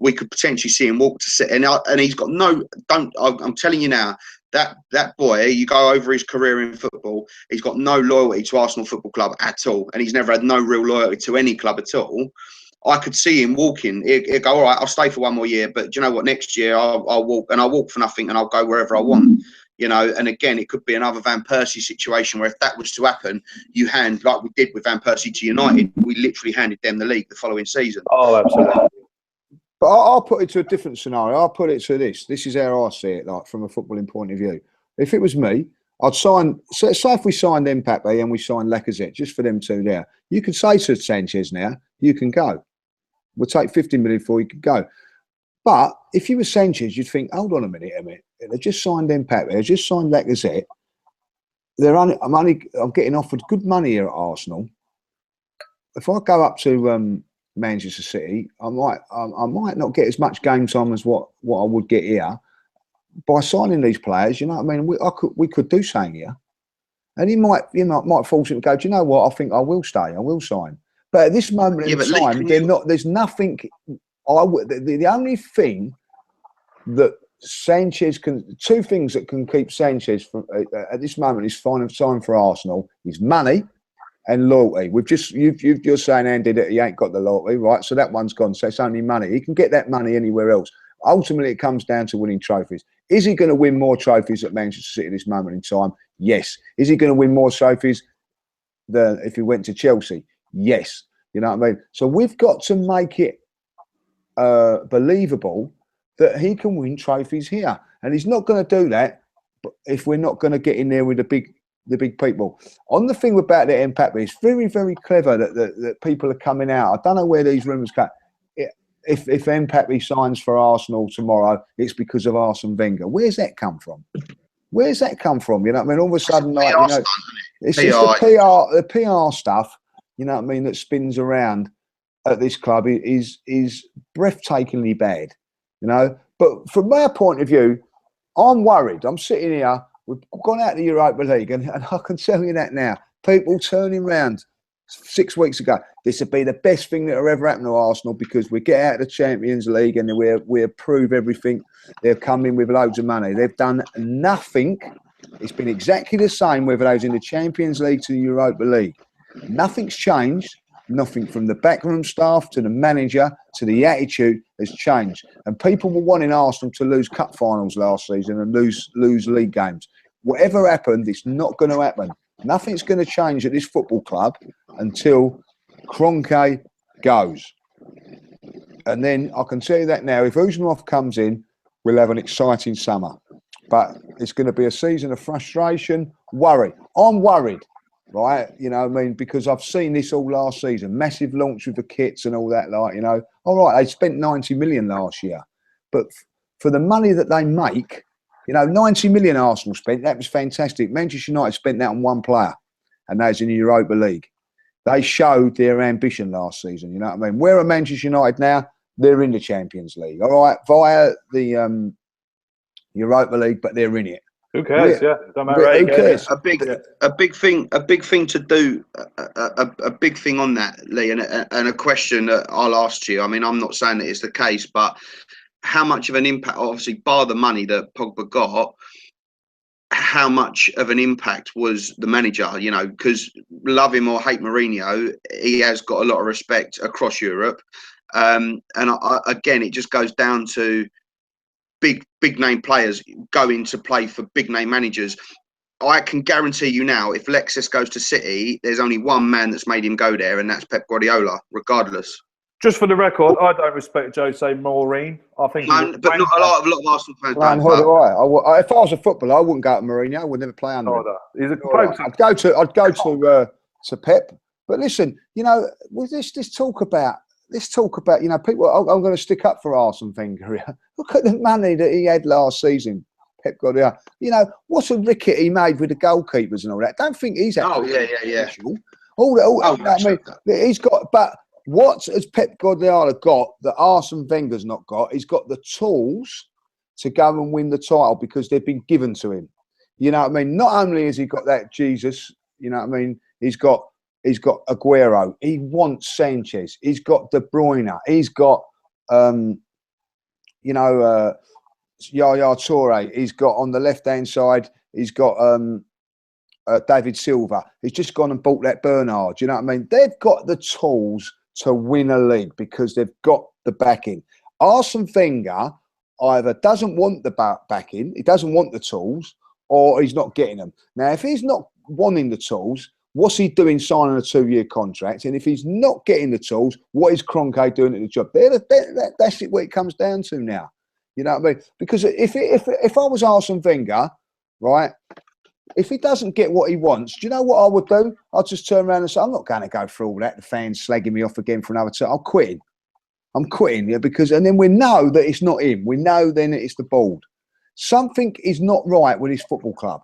we could potentially see him walk to City, and he's got no. I'm telling you now, that boy, you go over his career in football, he's got no loyalty to Arsenal Football Club at all, and he's never had no real loyalty to any club at all. I could see him walking. He'll go, all right, I'll stay for one more year, but do you know what? Next year I'll walk, and I'll walk for nothing, and I'll go wherever I want. And again, it could be another Van Persie situation where if that was to happen, you hand, like we did with Van Persie to United, we literally handed them the league the following season. Oh, absolutely. But I'll put it to a different scenario. I'll put it to this. This is how I see it, like from a footballing point of view. If it was me, I'd sign, say if we signed Mbappe and we signed Lacazette, just for them two there, you could say to Sanchez now, you can go. We'll take 50 million for you can go. But if you were Sanchez, you'd think, hold on a minute. They just signed Mbappe. They just signed Lacazette. I'm getting offered good money here at Arsenal. If I go up to Manchester City, I might not get as much game time as what I would get here. By signing these players, you know what I mean? We could do something here. And he might force him to go, do you know what? I think I will stay. I will sign. But at this moment in time, there's nothing. The only thing that Sanchez can. Two things that can keep Sanchez from at this moment is finding time for Arsenal is money and loyalty. You're saying, Andy, that he ain't got the loyalty, right? So that one's gone. So it's only money. He can get that money anywhere else. Ultimately, it comes down to winning trophies. Is he going to win more trophies at Manchester City at this moment in time? Yes. Is he going to win more trophies than if he went to Chelsea? Yes. You know what I mean? So we've got to make it believable that he can win trophies here, and he's not going to do that if we're not going to get in there with the big people. On the thing about the Mbappe, it's very, very clever that people are coming out. I don't know where these rumours come. If Mbappe signs for Arsenal tomorrow, it's because of Arsene Wenger. Where's that come from? Where's that come from? You know what I mean? All of a sudden, like, you know, it's the PR stuff. You know what I mean? That spins around at this club is breathtakingly bad. You know, but from my point of view, I'm worried. I'm sitting here. We've gone out of the Europa League, and I can tell you that now. People turning around 6 weeks ago. This would be the best thing that ever happened to Arsenal because we get out of the Champions League and we approve everything. They've come in with loads of money. They've done nothing. It's been exactly the same whether they was in the Champions League to the Europa League. Nothing's changed. Nothing from the backroom staff to the manager to the attitude has changed. And people were wanting Arsenal to lose cup finals last season and lose league games. Whatever happened, it's not going to happen. Nothing's going to change at this football club until Kroenke goes. And then I can tell you that now, if Uzunov comes in, we'll have an exciting summer. But it's going to be a season of frustration, worry. I'm worried. Right, you know what I mean? Because I've seen this all last season. Massive launch with the kits and all that, like, you know. All right, they spent 90 million last year. But for the money that they make, you know, 90 million Arsenal spent, that was fantastic. Manchester United spent that on one player, and that's in the Europa League. They showed their ambition last season, you know what I mean? Where are Manchester United now? They're in the Champions League, all right, via the Europa League, but they're in it. Who cares? Yeah, don't matter. Who cares? A big thing to do. A big thing on that, Lee, and a question that I'll ask you. I mean, I'm not saying that it's the case, but how much of an impact? Obviously, bar the money that Pogba got, how much of an impact was the manager? You know, because love him or hate Mourinho, he has got a lot of respect across Europe. And again, it just goes down to big name players going to play for big name managers. I can guarantee you now, if Alexis goes to City, there's only one man that's made him go there, and that's Pep Guardiola, regardless. Just for the record, I don't respect Jose Mourinho. I think, but not a lot of Arsenal fans don't. If I was a footballer, I wouldn't go to Mourinho. I would never play under him. He's a I'd go to Pep. But listen, you know, with this talk about. Let's talk about, you know, people. I'm going to stick up for Arsene Wenger. Look at the money that he had last season. Pep Guardiola. You know, what a ricket he made with the goalkeepers and all that. Don't think he's special. I mean, he's got. But what has Pep Guardiola got that Arsene Wenger's not got? He's got the tools to go and win the title because they've been given to him. You know what I mean? Not only has he got that Jesus, you know what I mean? He's got Aguero. He wants Sanchez. He's got De Bruyne. He's got, Yaya Toure. He's got on the left-hand side, he's got David Silva. He's just gone and bought that Bernard. You know what I mean? They've got the tools to win a league because they've got the backing. Arsene Wenger either doesn't want the backing, he doesn't want the tools, or he's not getting them. Now, if he's not wanting the tools, what's he doing signing a 2-year contract? And if he's not getting the tools, what is Kroenke doing at the job? That's what it comes down to now. You know what I mean? Because if I was Arsene Wenger, right, if he doesn't get what he wants, do you know what I would do? I'd just turn around and say, I'm not going to go through all that. The fans slagging me off again for another time. I'm quitting, yeah, and then we know that it's not him. We know then that it's the board. Something is not right with his football club.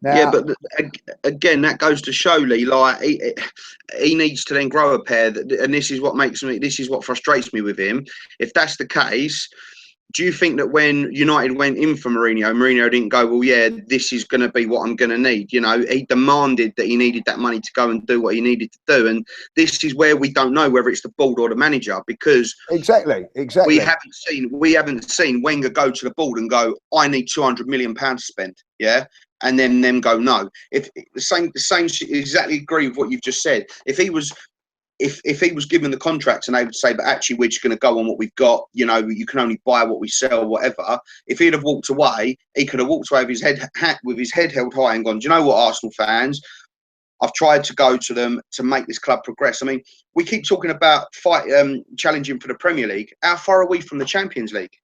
Now, yeah, but again, that goes to show, Lee, like he needs to then grow a pair. And this is what frustrates me with him. If that's the case, do you think that when United went in for Mourinho didn't go, well, yeah, this is going to be what I'm going to need? You know, he demanded that he needed that money to go and do what he needed to do. And this is where we don't know whether it's the board or the manager, because exactly. we haven't seen Wenger go to the board and go, I need £200 million to spend. Yeah. And then them go, no. If the same exactly agree with what you've just said. If he was given the contracts and they would say, but actually we're just going to go on what we've got, you know, you can only buy what we sell, whatever. If he'd have walked away, he could have walked away with his head held high and gone, do you know what, Arsenal fans? I've tried to go to them to make this club progress. I mean, we keep talking about challenging for the Premier League. How far are we from the Champions League?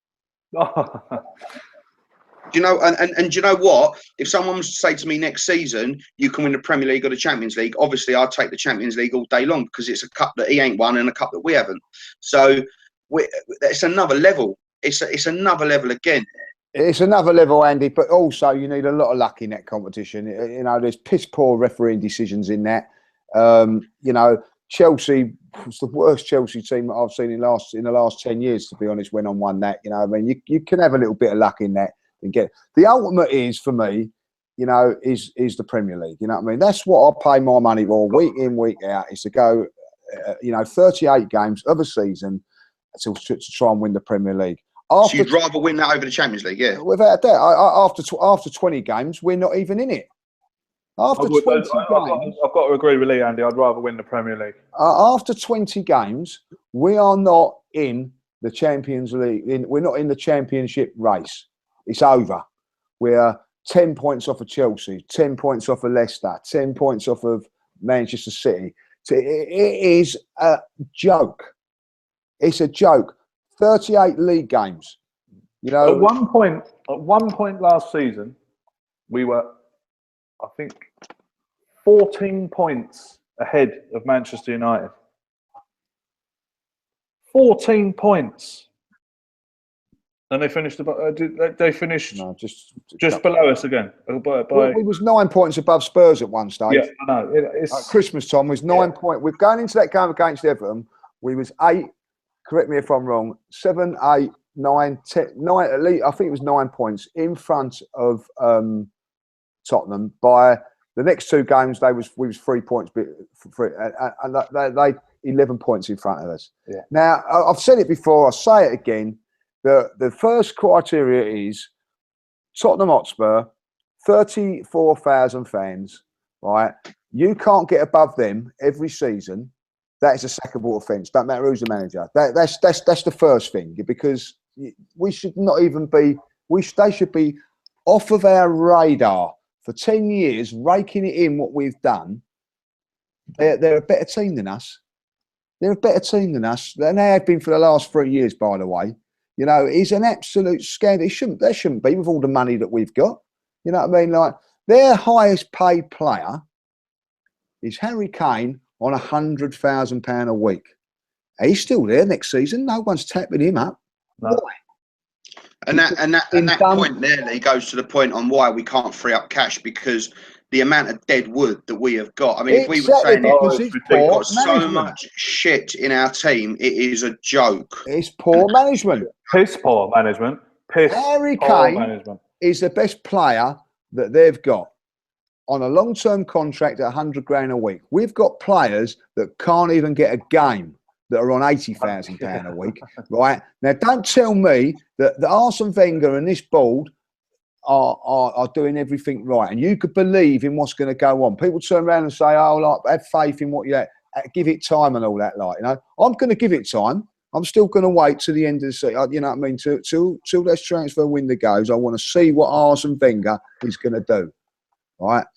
Do you know, and do you know what? If someone was to say to me next season, you can win the Premier League or the Champions League, obviously I'd take the Champions League all day long, because it's a cup that he ain't won and a cup that we haven't. So it's another level. It's another level again. It's another level, Andy, but also you need a lot of luck in that competition. You know, there's piss poor refereeing decisions in that. You know, Chelsea was the worst Chelsea team that I've seen in the last 10 years, to be honest, when I won that. You know, I mean, you can have a little bit of luck in that. And get the ultimate is for me, you know, is the Premier League. You know what I mean? That's what I pay my money for, week in, week out, is to go, you know, 38 games of a season to try and win the Premier League. So you'd rather win that over the Champions League, yeah? Without that, after 20 games, we're not even in it. After 20 games, I've got to agree with Lee, Andy. I'd rather win the Premier League. After 20 games, we are not in the Champions League. We're not in the Championship race. It's over. We're 10 points off of Chelsea, 10 points off of Leicester, 10 points off of Manchester City. So it is a joke. It's a joke. 38 league games. You know, at one point last season, we were, I think, 14 points ahead of Manchester United. 14 points. And they finished just below us again. We was 9 points above Spurs at one stage. Yeah, I know. It's at Christmas time was 9 points. We're going into that game against Everton. We was 8. Correct me if I'm wrong. 7, 8, 9, 10, 9. At least I think it was 9 points in front of Tottenham. By the next two games, we was 3 points, and they 11 points in front of us. Yeah. Now I've said it before. I'll say it again. The first criteria is Tottenham Hotspur, 34,000 fans, right? You can't get above them every season. That is a sackable offence. Don't matter who's the manager. That's the first thing, because we should not even be. They should be off of our radar for 10 years, raking it in what we've done. They're a better team than us. They're a better team than us, and they have been for the last 3 years, by the way. You know, it's an absolute scandal. There shouldn't be, with all the money that we've got. You know what I mean? Like, their highest paid player is Harry Kane on £100,000 a week. He's still there next season. No one's tapping him up. No. Why? And that point there, Lee, goes to the point on why we can't free up cash, because the amount of dead wood that we have got. I mean, if we were saying we've got so much shit in our team, it is a joke. It's poor management. Piss poor management. Harry Kane is the best player that they've got on a long-term contract at £100,000 a week. We've got players that can't even get a game that are on £80,000 a week, right? Now, don't tell me that the Arsene Wenger and this board are doing everything right, and you could believe in what's going to go on. People turn around and say, "Oh, like, have faith in what you give it time and all that." Like, you know, I'm going to give it time. I'm still going to wait to the end of the season. You know what I mean? Till this transfer window goes, I want to see what Arsene Wenger is going to do. Right?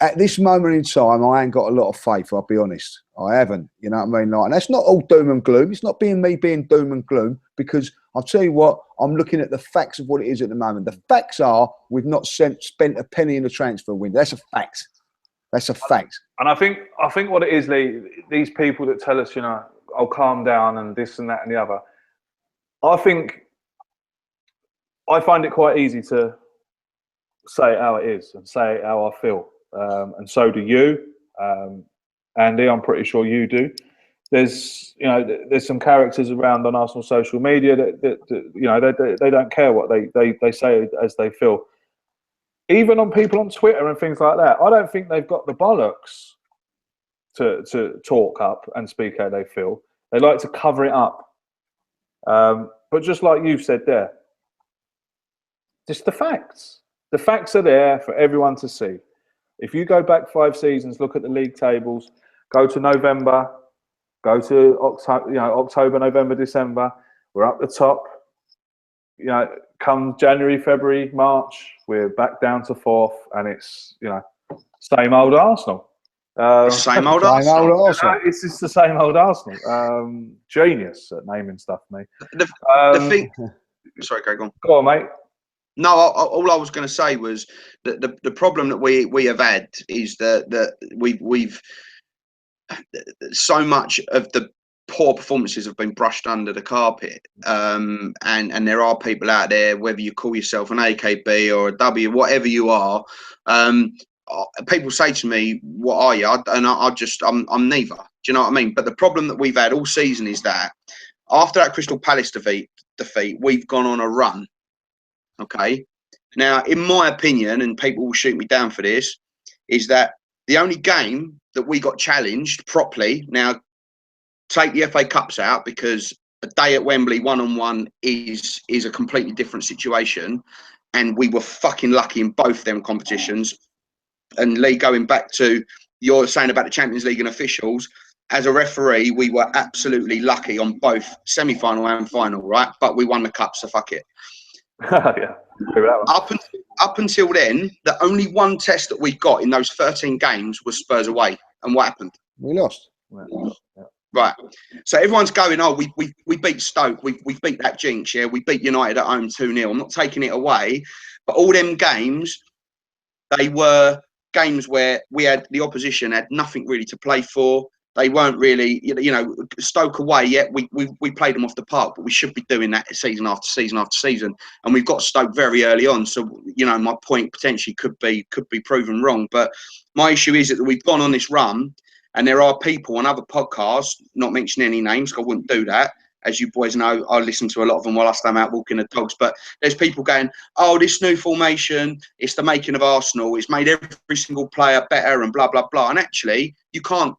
At this moment in time, I ain't got a lot of faith. I'll be honest. I haven't. You know what I mean? Like, and that's not all doom and gloom. It's not being doom and gloom, because I'll tell you what, I'm looking at the facts of what it is at the moment. The facts are we've not spent a penny in the transfer window. That's a fact. That's a fact. And I think what it is, Lee, these people that tell us, you know, I'll calm down and this and that and the other. I find it quite easy to say it how it is and say it how I feel. And so do you. Andy, I'm pretty sure you do. there's some characters around on Arsenal social media that they don't care what they say as they feel. Even on people on Twitter and things like that, I don't think they've got the bollocks to talk up and speak how they feel. They like to cover it up. But just like you've said there, just the facts. The facts are there for everyone to see. If you go back 5 seasons, look at the league tables, go to November, go to October, November, December, we're up the top. Come January, February, March, we're back down to 4th, and it's same old Arsenal. Same old Arsenal. It's just the same old Arsenal. Genius at naming stuff, mate. The thing. Sorry, go on. Go on, mate. No, all I was going to say was that the problem that we have had is that we've so much of the poor performances have been brushed under the carpet, and there are people out there, whether you call yourself an AKB or a W, whatever you are, people say to me, "What are you?" And I'm neither. Do you know what I mean? But the problem that we've had all season is that after that Crystal Palace defeat, we've gone on a run. Okay. Now, in my opinion, and people will shoot me down for this, is that the only game that we got challenged properly. Now, take the FA Cups out, because a day at Wembley 1-on-1 is a completely different situation, and we were fucking lucky in both them competitions. And Lee, going back to you're saying about the Champions League and officials, as a referee, we were absolutely lucky on both semi-final and final, right? But we won the cup, so fuck it. Yeah. Up until then, the only one test that we got in those 13 games was Spurs away. And what happened? We lost. Yeah. Right. So everyone's going, oh, we beat Stoke. We beat that jinx, yeah. We beat United at home 2-0. I'm not taking it away. But all them games, they were games where the opposition had nothing really to play for. They weren't really, Stoke away yet. We played them off the park, but we should be doing that season after season after season. And we've got Stoke very early on, so my point potentially could be proven wrong. But my issue is that we've gone on this run, and there are people on other podcasts, not mentioning any names, because I wouldn't do that. As you boys know, I listen to a lot of them while I'm out walking the dogs. But there's people going, oh, this new formation, it's the making of Arsenal. It's made every single player better and blah, blah, blah. And actually, you can't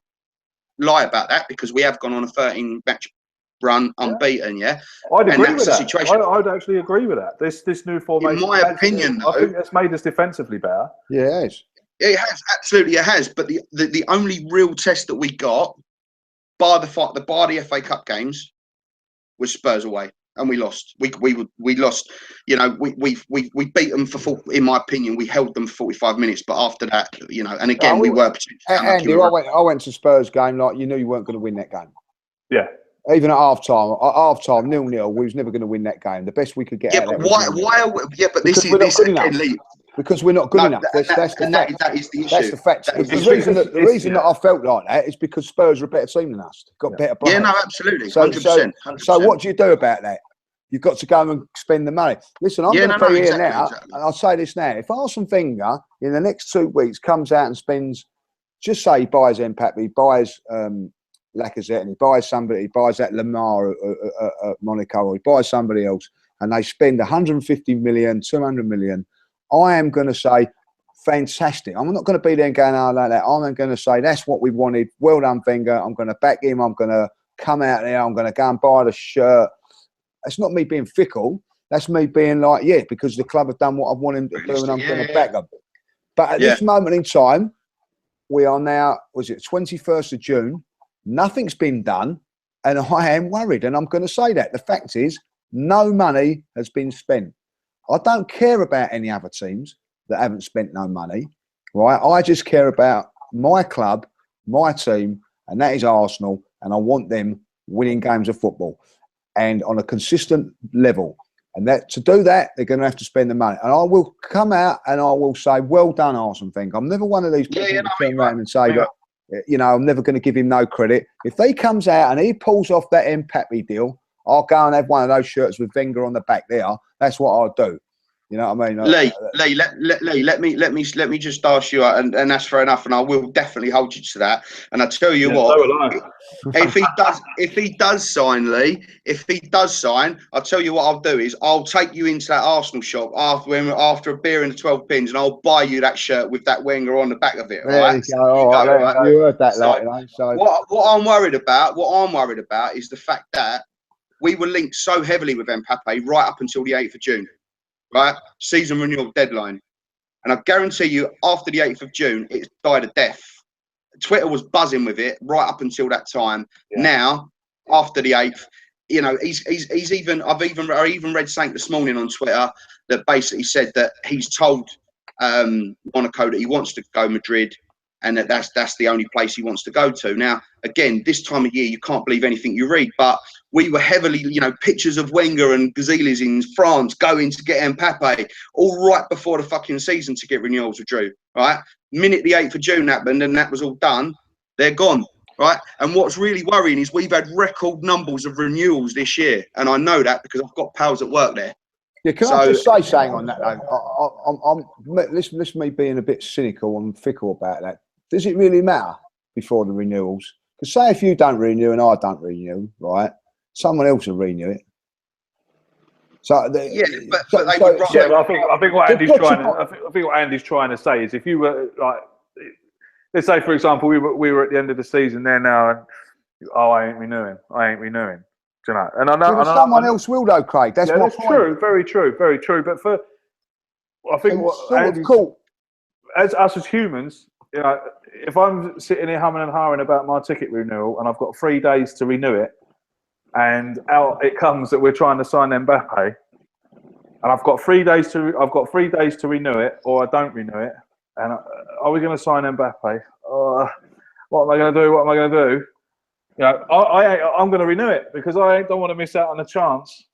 lie about that, because we have gone on a 13-match run unbeaten. Yeah, I'd agree with that. I'd actually agree with that. This new formation, in my opinion, I think it's made us defensively better. Yeah, it is. It has, absolutely, it has. But the only real test that we got, bar the FA Cup games, was Spurs away, and we lost. We lost. We beat them for, in my opinion, we held them for 45 minutes. But after that, and again, we were. Andy, I went to Spurs game like you knew you weren't going to win that game. Yeah. Even at half time, 0-0, we was never going to win that game. The best we could get. Yeah, but why? But this is again, Lee. Because we're not good enough. That's the fact. That is the issue. That's the fact. The reason that I felt like that is because Spurs are a better team than us. Got better players. Yeah, no, absolutely. 100%. So what do you do about that? You've got to go and spend the money. Listen, I'm going to be here now, and I'll say this now. If Arsene Wenger in the next 2 weeks comes out and spends, just say he buys Mbappé, he buys Lacazette, and he buys somebody, he buys that Lamar at Monaco, or he buys somebody else, and they spend 150 million, 200 million, I am going to say, fantastic. I'm not going to be there and going, oh, like that. I'm going to say, that's what we wanted. Well done, Wenger. I'm going to back him. I'm going to come out there. I'm going to go and buy the shirt. It's not me being fickle. That's me being like, yeah, because the club have done what I want him to do, and I'm going to back them. But at this moment in time, we are now, 21st of June. Nothing's been done, and I am worried. And I'm going to say that. The fact is, no money has been spent. I don't care about any other teams that haven't spent no money, right? I just care about my club, my team, and that is Arsenal, and I want them winning games of football and on a consistent level. And that to do that, they're going to have to spend the money. And I will come out and I will say, well done, Arsene Wenger. I'm never one of these people who turn around and say that, I'm never going to give him no credit. If he comes out and he pulls off that Mbappé deal, I'll go and have one of those shirts with Wenger on the back there. That's what I'll do. You know what I mean? Lee, let me just ask you, and that's fair enough, and I will definitely hold you to that. And I tell you what, so will I. if he does sign, Lee, I'll tell you what I'll do is I'll take you into that Arsenal shop after a beer and the 12 pins, and I'll buy you that shirt with that Wenger on the back of it. Right? You heard that, so what I'm worried about is the fact that we were linked so heavily with Mbappe right up until the 8th of June. Right, season renewal deadline, and I guarantee you, after the 8th of June, it's died a death. Twitter was buzzing with it right up until that time. Yeah. Now, after the 8th, you know, he's even. I even read something this morning on Twitter that basically said that he's told Monaco that he wants to go Madrid, and that's the only place he wants to go to. Now, again, this time of year, you can't believe anything you read, but we were heavily, you know, pictures of Wenger and Gazelles in France going to get Mbappe, all right before the fucking season ticket renewals were due, right? Minute the 8th of June happened and that was all done, they're gone, right? And what's really worrying is we've had record numbers of renewals this year, and I know that because I've got pals that work there. Yeah, can I just say something on that, though? Listen to me being a bit cynical and fickle about that. Does it really matter before the renewals? Because say if you don't renew and I don't renew, right, someone else will renew it. So I think what Andy's trying to say is, if you were like, let's say for example, we were at the end of the season there now, and I ain't renewing. Do you know? And I know someone else will though, Craig. That's true. Very true. But I think as us as humans, you know, if I'm sitting here humming and hawing about my ticket renewal and I've got 3 days to renew it, and out it comes that we're trying to sign Mbappe, and I've got 3 days to renew it, or I don't renew it, and are we going to sign Mbappe? What am I going to do? You know, I'm going to renew it because I don't want to miss out on the chance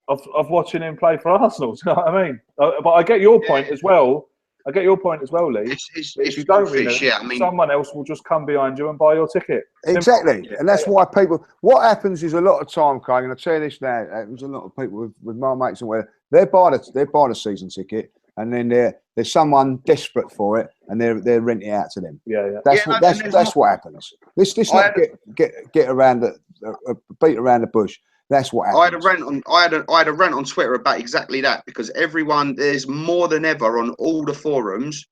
of watching him play for Arsenal. Do you know what I mean? But I get your point as well. Lee. If you don't renew, someone else will just come behind you and buy your ticket. Exactly, and that's why people. What happens is a lot of time, Craig, and I tell you this now. There's a lot of people with my mates and where they buy the season ticket, and then there's someone desperate for it, and they're renting it out to them. Yeah. That's what happens. Let's not get around beat around the bush. That's what happens. I had a rant on Twitter about exactly that, because there's more than ever on all the forums,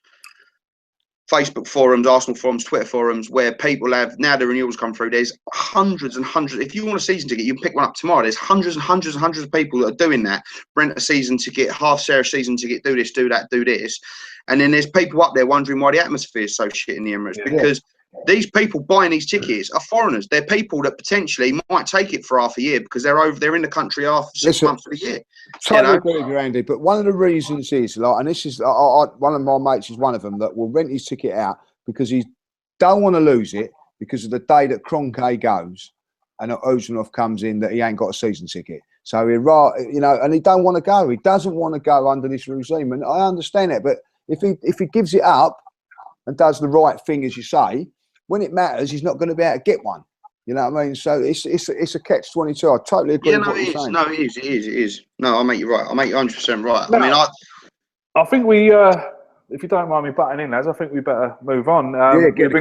Facebook forums, Arsenal forums, Twitter forums, where people have, now the renewals come through, there's hundreds and hundreds. If you want a season ticket, you can pick one up tomorrow. There's hundreds and hundreds and hundreds of people that are doing that. Rent a season ticket, half share a season ticket, do this, do that, do this. And then there's people up there wondering why the atmosphere is so shit in the Emirates, because these people buying these tickets are foreigners. They're people that potentially might take it for half a year because they're in the country half 6 months of the year. Totally agree with you, Andy. But one of the reasons is, like, and this is one of my mates is one of them, that will rent his ticket out because he don't want to lose it, because of the day that Kroenke goes and Ozanov comes in, that he ain't got a season ticket. So and he don't want to go. He doesn't want to go under this regime, and I understand it. But if he gives it up and does the right thing, as you say, when it matters, he's not going to be able to get one. You know what I mean? So it's a catch-22. I totally agree with what you're saying. No, it is. No, I'll make you right. I'll make you 100% right. No, I think we, if you don't mind me butting in, lads, I think we better move on. We've been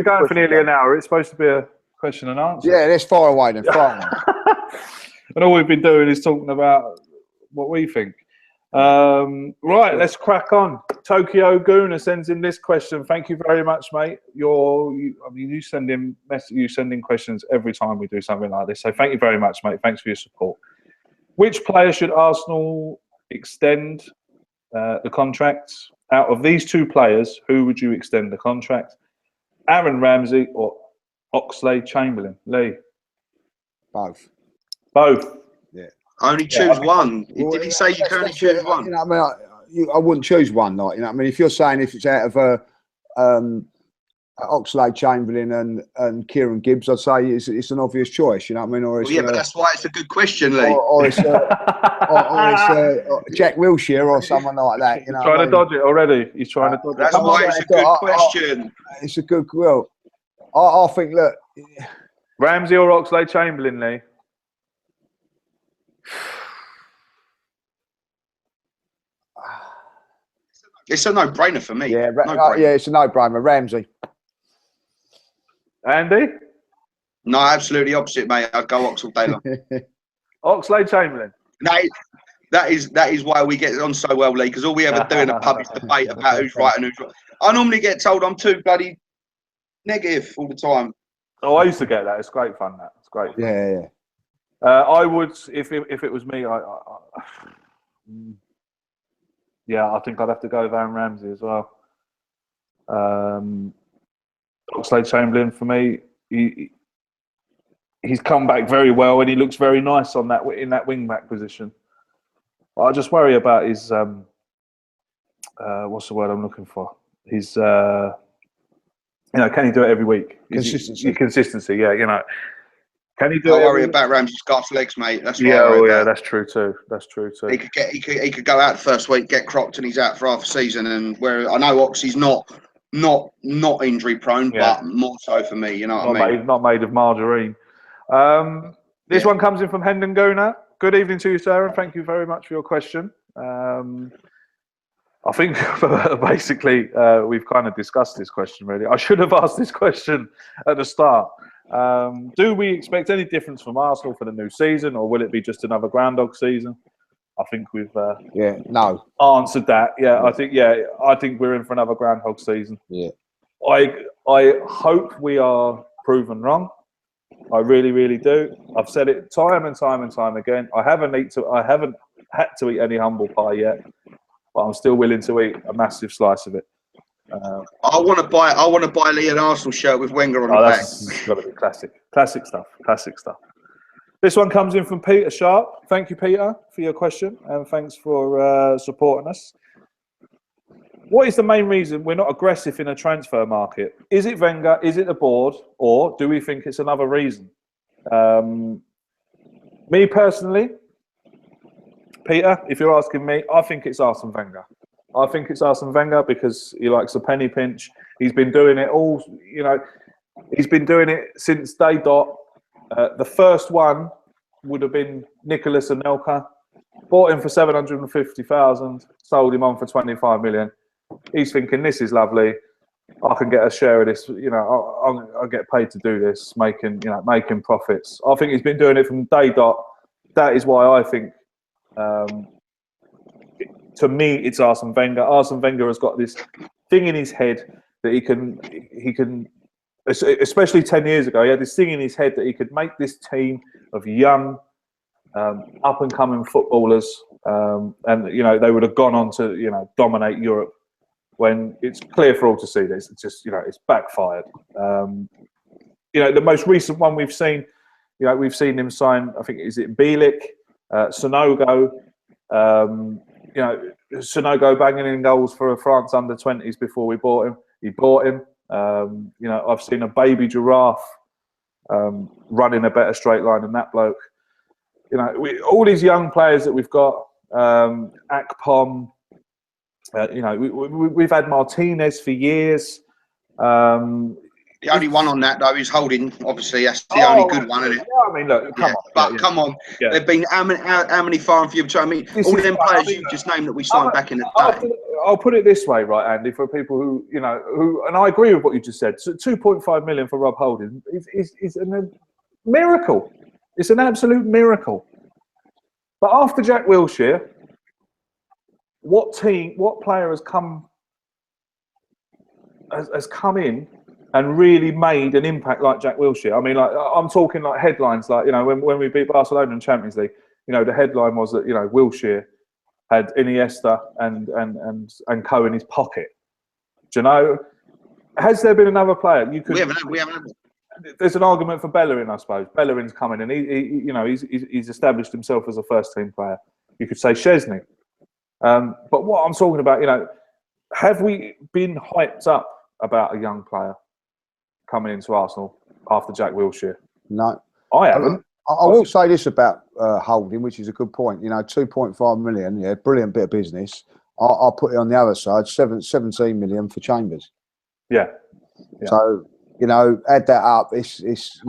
going for nearly an hour. It's supposed to be a question and answer. Yeah, that's far away then. And all we've been doing is talking about what we think. Right, let's crack on. Tokyo Guna sends in this question. Thank you very much, mate. You send in questions every time we do something like this. So thank you very much, mate. Thanks for your support. Which player should Arsenal extend the contracts? Out of these two players, who would you extend the contract? Aaron Ramsey or Oxlade Chamberlain? Lee? Both. Yeah. Only choose one. Did he say you can only choose one? You know what I mean? I wouldn't choose one. Like, you know what I mean? If you're saying if it's out of Oxlade Chamberlain and Kieran Gibbs, I'd say it's an obvious choice. You know what I mean? Or but that's why it's a good question, Lee. Or it's Jack Wilshere or someone like that. You know, trying to dodge it already. He's trying to dodge it. That's why it's a good question. It's a good. Well, I think, look, Ramsey or Oxlade Chamberlain, Lee. It's a no-brainer for me. Yeah, No-brainer. yeah, it's a no-brainer. Ramsey. Andy? No, absolutely opposite, mate. I'd go Ox all day long. Oxlade Chamberlain. That is why we get on so well, Lee, because all we ever do in a pub is debate about who's right and who's wrong. I normally get told I'm too bloody negative all the time. Oh, I used to get that. It's great fun. That it's great fun. Yeah. I would, if it was me, I think I'd have to go Van Ramsey as well. Oxlade Chamberlain for me, he's come back very well and he looks very nice on that in that wing back position. But I just worry about his what's the word I'm looking for? His can he do it every week? Consistency, yeah. Can he do it? I worry about Ramsey's scarf legs, mate. That's what I yeah, worry about. that's true too. He could go out the first week, get cropped, and he's out for half a season. And where I know Oxy's not injury prone, but more so for me. You know what I mean? Not made of margarine. This one comes in from Hendon Gona. Good evening to you, sir, and thank you very much for your question. I think basically we've kind of discussed this question really. I should have asked this question at the start. Do we expect any difference from Arsenal for the new season, or will it be just another groundhog season? I think we've answered that. I think we're in for another groundhog season. Yeah. I hope we are proven wrong. I really, really do. I've said it time and time and time again. I haven't had to eat any humble pie yet, but I'm still willing to eat a massive slice of it. I want to buy Lee an Arsenal shirt with Wenger on the back. That's got to be classic stuff. This one comes in from Peter Sharp. Thank you, Peter, for your question, and thanks for supporting us. What is the main reason we're not aggressive in a transfer market? Is it Wenger? Is it the board? Or do we think it's another reason? Me personally, Peter, if you're asking me, I think it's Arsene Wenger. I think it's Arsene Wenger because he likes a penny pinch. He's been doing it all, he's been doing it since day dot. The first one would have been Nicholas Anelka. Bought him for 750,000, sold him on for 25 million. He's thinking, this is lovely. I can get a share of this. I'll get paid to do this, making profits. I think he's been doing it from day dot. That is why I think, to me, it's Arsene Wenger. Arsene Wenger has got this thing in his head that he can, especially 10 years ago, he had this thing in his head that he could make this team of young, up and coming footballers, and they would have gone on to dominate Europe. When it's clear for all to see this, it's just it's backfired. The most recent one we've seen, we've seen him sign. I think is it Bielik, Sonogo. Sonogo banging in goals for France under-20s before we bought him. He bought him. I've seen a baby giraffe running a better straight line than that bloke. All these young players that we've got, Akpom. We've had Martinez for years. The only one on that though is Holding. Obviously, that's the only good one, isn't it? Yeah, I mean, look, come on. But come on, there've been how many far and few between? I mean, all of them players you just named that we signed back in the day. I'll put it this way, right, Andy, for people who and I agree with what you just said. So 2.5 million for Rob Holding is a miracle. It's an absolute miracle. But after Jack Wilshere, what player has come in and really made an impact like Jack Wilshere? I mean, like I'm talking like headlines, like when we beat Barcelona in Champions League, the headline was that Wilshere had Iniesta and Co in his pocket. Do you know? Has there been another player you could? We haven't. There's an argument for Bellerin, I suppose. Bellerin's coming in. He's established himself as a first team player. You could say Szczesny. But what I'm talking about, have we been hyped up about a young player coming into Arsenal after Jack Wilshere? No, I haven't. I will say this about Holding, which is a good point. 2.5 million, brilliant bit of business. I'll put it on the other side, 17 million for Chambers. Yeah. So add that up. It's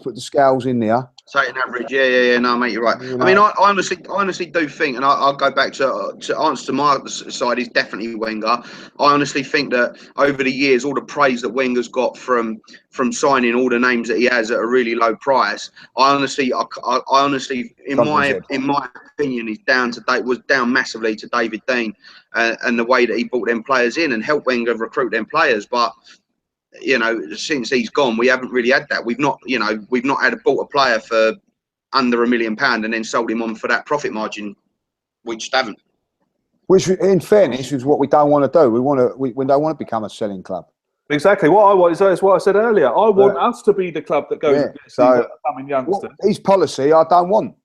put the scales in there. Say an average, yeah. No, mate, you're right. I mean, I honestly do think, and I'll go back to answer to my side is definitely Wenger. I honestly think that over the years, all the praise that Wenger's got from signing all the names that he has at a really low price, I honestly, in my opinion, was down massively to David Dean and the way that he brought them players in and helped Wenger recruit them players, but. Since he's gone, we haven't really had that. We've not bought a player for under £1 million and then sold him on for that profit margin. We just haven't. Which, in fairness, is what we don't want to do. We don't want to become a selling club. Exactly. What I want is what I said earlier. I want us to be the club that goes and gets these upcoming youngsters. His policy, I don't want.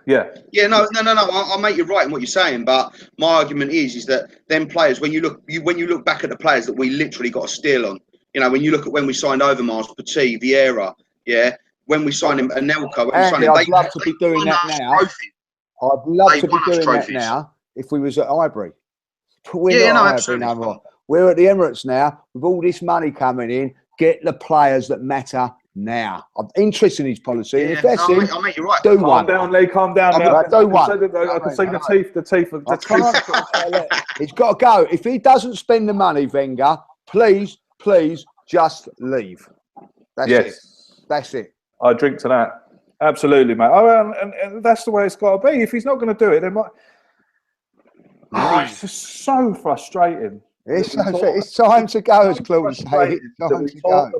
Yeah. No. I'll make you right in what you're saying, but my argument is that them players, when you look back at the players that we literally got a steal on. When you look at when we signed Overmars, Petit, Vieira, when we signed him, Anelka, I'd love to be doing that now. I'd love to be doing that now if we was at Highbury. But we're not at Highbury no more. We're at the Emirates now with all this money coming in. Get the players that matter now. I'm interested in his policy. And if that's I'll make you right. Do calm one. Down, Lee. Calm down. Do one. I can see the teeth. He's got to go. If he doesn't spend the money, Wenger, please just leave. That's it. I drink to that. Absolutely, mate. And that's the way it's got to be. If he's not going to do it, then it's just so frustrating. It's time to go, as Claude say. It's time to go.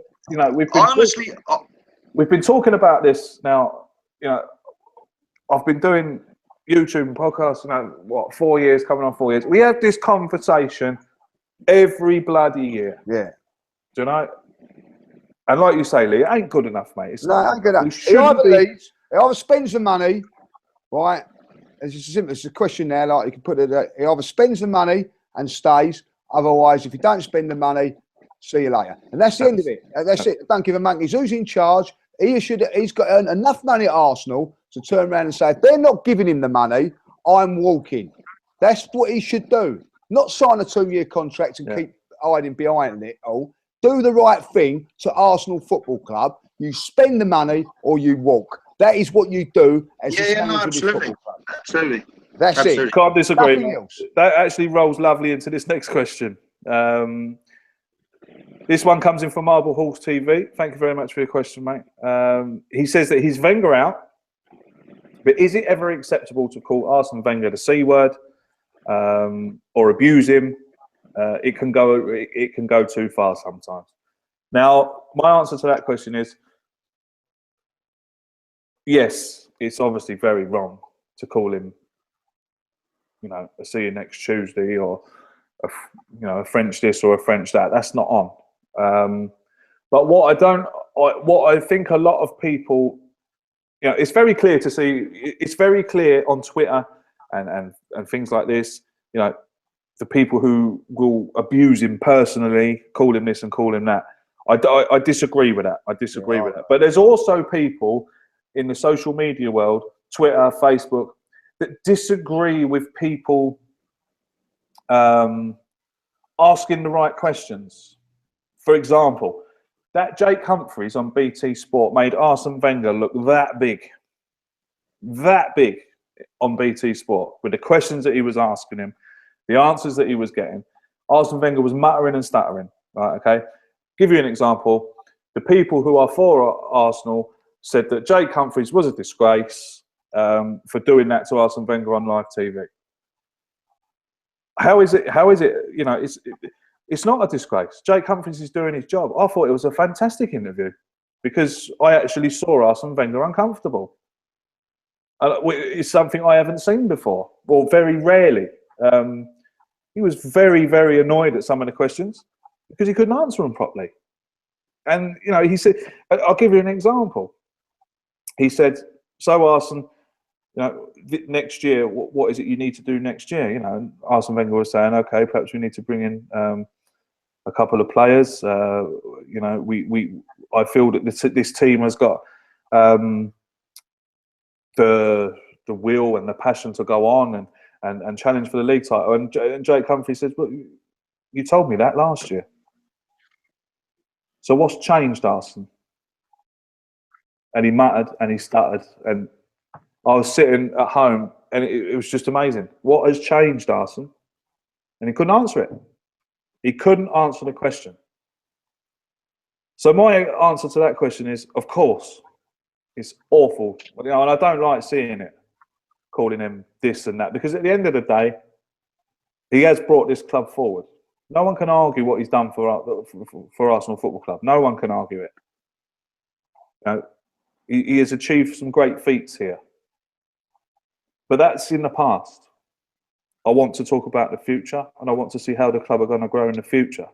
We've been talking about this now. I've been doing YouTube and podcasts. 4 years, coming on 4 years. We have this conversation every bloody year. Yeah. Do you know? And like you say, Lee, it ain't good enough, mate. It ain't good enough. He either spends the money, right? It's a question there, like you can put it. He either spends the money and stays. Otherwise, if you don't spend the money, see you later. And that's the end of it. That's it. Don't give a monkeys. Who's in charge? He's got enough money at Arsenal to turn around and say, if they're not giving him the money, I'm walking. That's what he should do. Not sign a 2-year contract and keep hiding behind it all. Do the right thing to Arsenal Football Club. You spend the money or you walk. That is what you do as a manager of this football club. Absolutely. That's it. Can't disagree. Else. That actually rolls lovely into this next question. This one comes in from Marble Horse TV. Thank you very much for your question, mate. He says that he's Wenger out, but is it ever acceptable to call Arsene Wenger the C word or abuse him? It can go too far sometimes. Now, my answer to that question is yes. It's obviously very wrong to call him, a see you next Tuesday or a French this or a French that. That's not on. But what I think a lot of people, it's very clear to see. It's very clear on Twitter and things like this. The people who will abuse him personally, call him this and call him that. I disagree with that. with that. But there's also people in the social media world, Twitter, Facebook, that disagree with people asking the right questions. For example, that Jake Humphries on BT Sport made Arsene Wenger look that big on BT Sport with the questions that he was asking him, the answers that he was getting. Arsene Wenger was muttering and stuttering. Right? Okay. Give you an example. The people who are for Arsenal said that Jake Humphries was a disgrace for doing that to Arsene Wenger on live TV. How is it? It's not a disgrace. Jake Humphries is doing his job. I thought it was a fantastic interview because I actually saw Arsene Wenger uncomfortable. It's something I haven't seen before, or very rarely. He was very, very annoyed at some of the questions because he couldn't answer them properly. And, he said, I'll give you an example. He said, so Arsene, next year, what is it you need to do next year? And Arsene Wenger was saying, okay, perhaps we need to bring in a couple of players. I feel that this team has got the will and the passion to go on and challenge for the league title. And Jake Humphries says, well, you told me that last year. So what's changed, Arsene? And he muttered and he stuttered. And I was sitting at home and it was just amazing. What has changed, Arsene? And he couldn't answer it. He couldn't answer the question. So my answer to that question is, of course, it's awful. And I don't like seeing it, calling him this and that, because at the end of the day, he has brought this club forward. No one can argue what he's done for Arsenal Football Club. No one can argue it. He has achieved some great feats here. But that's in the past. I want to talk about the future, and I want to see how the club are going to grow in the future.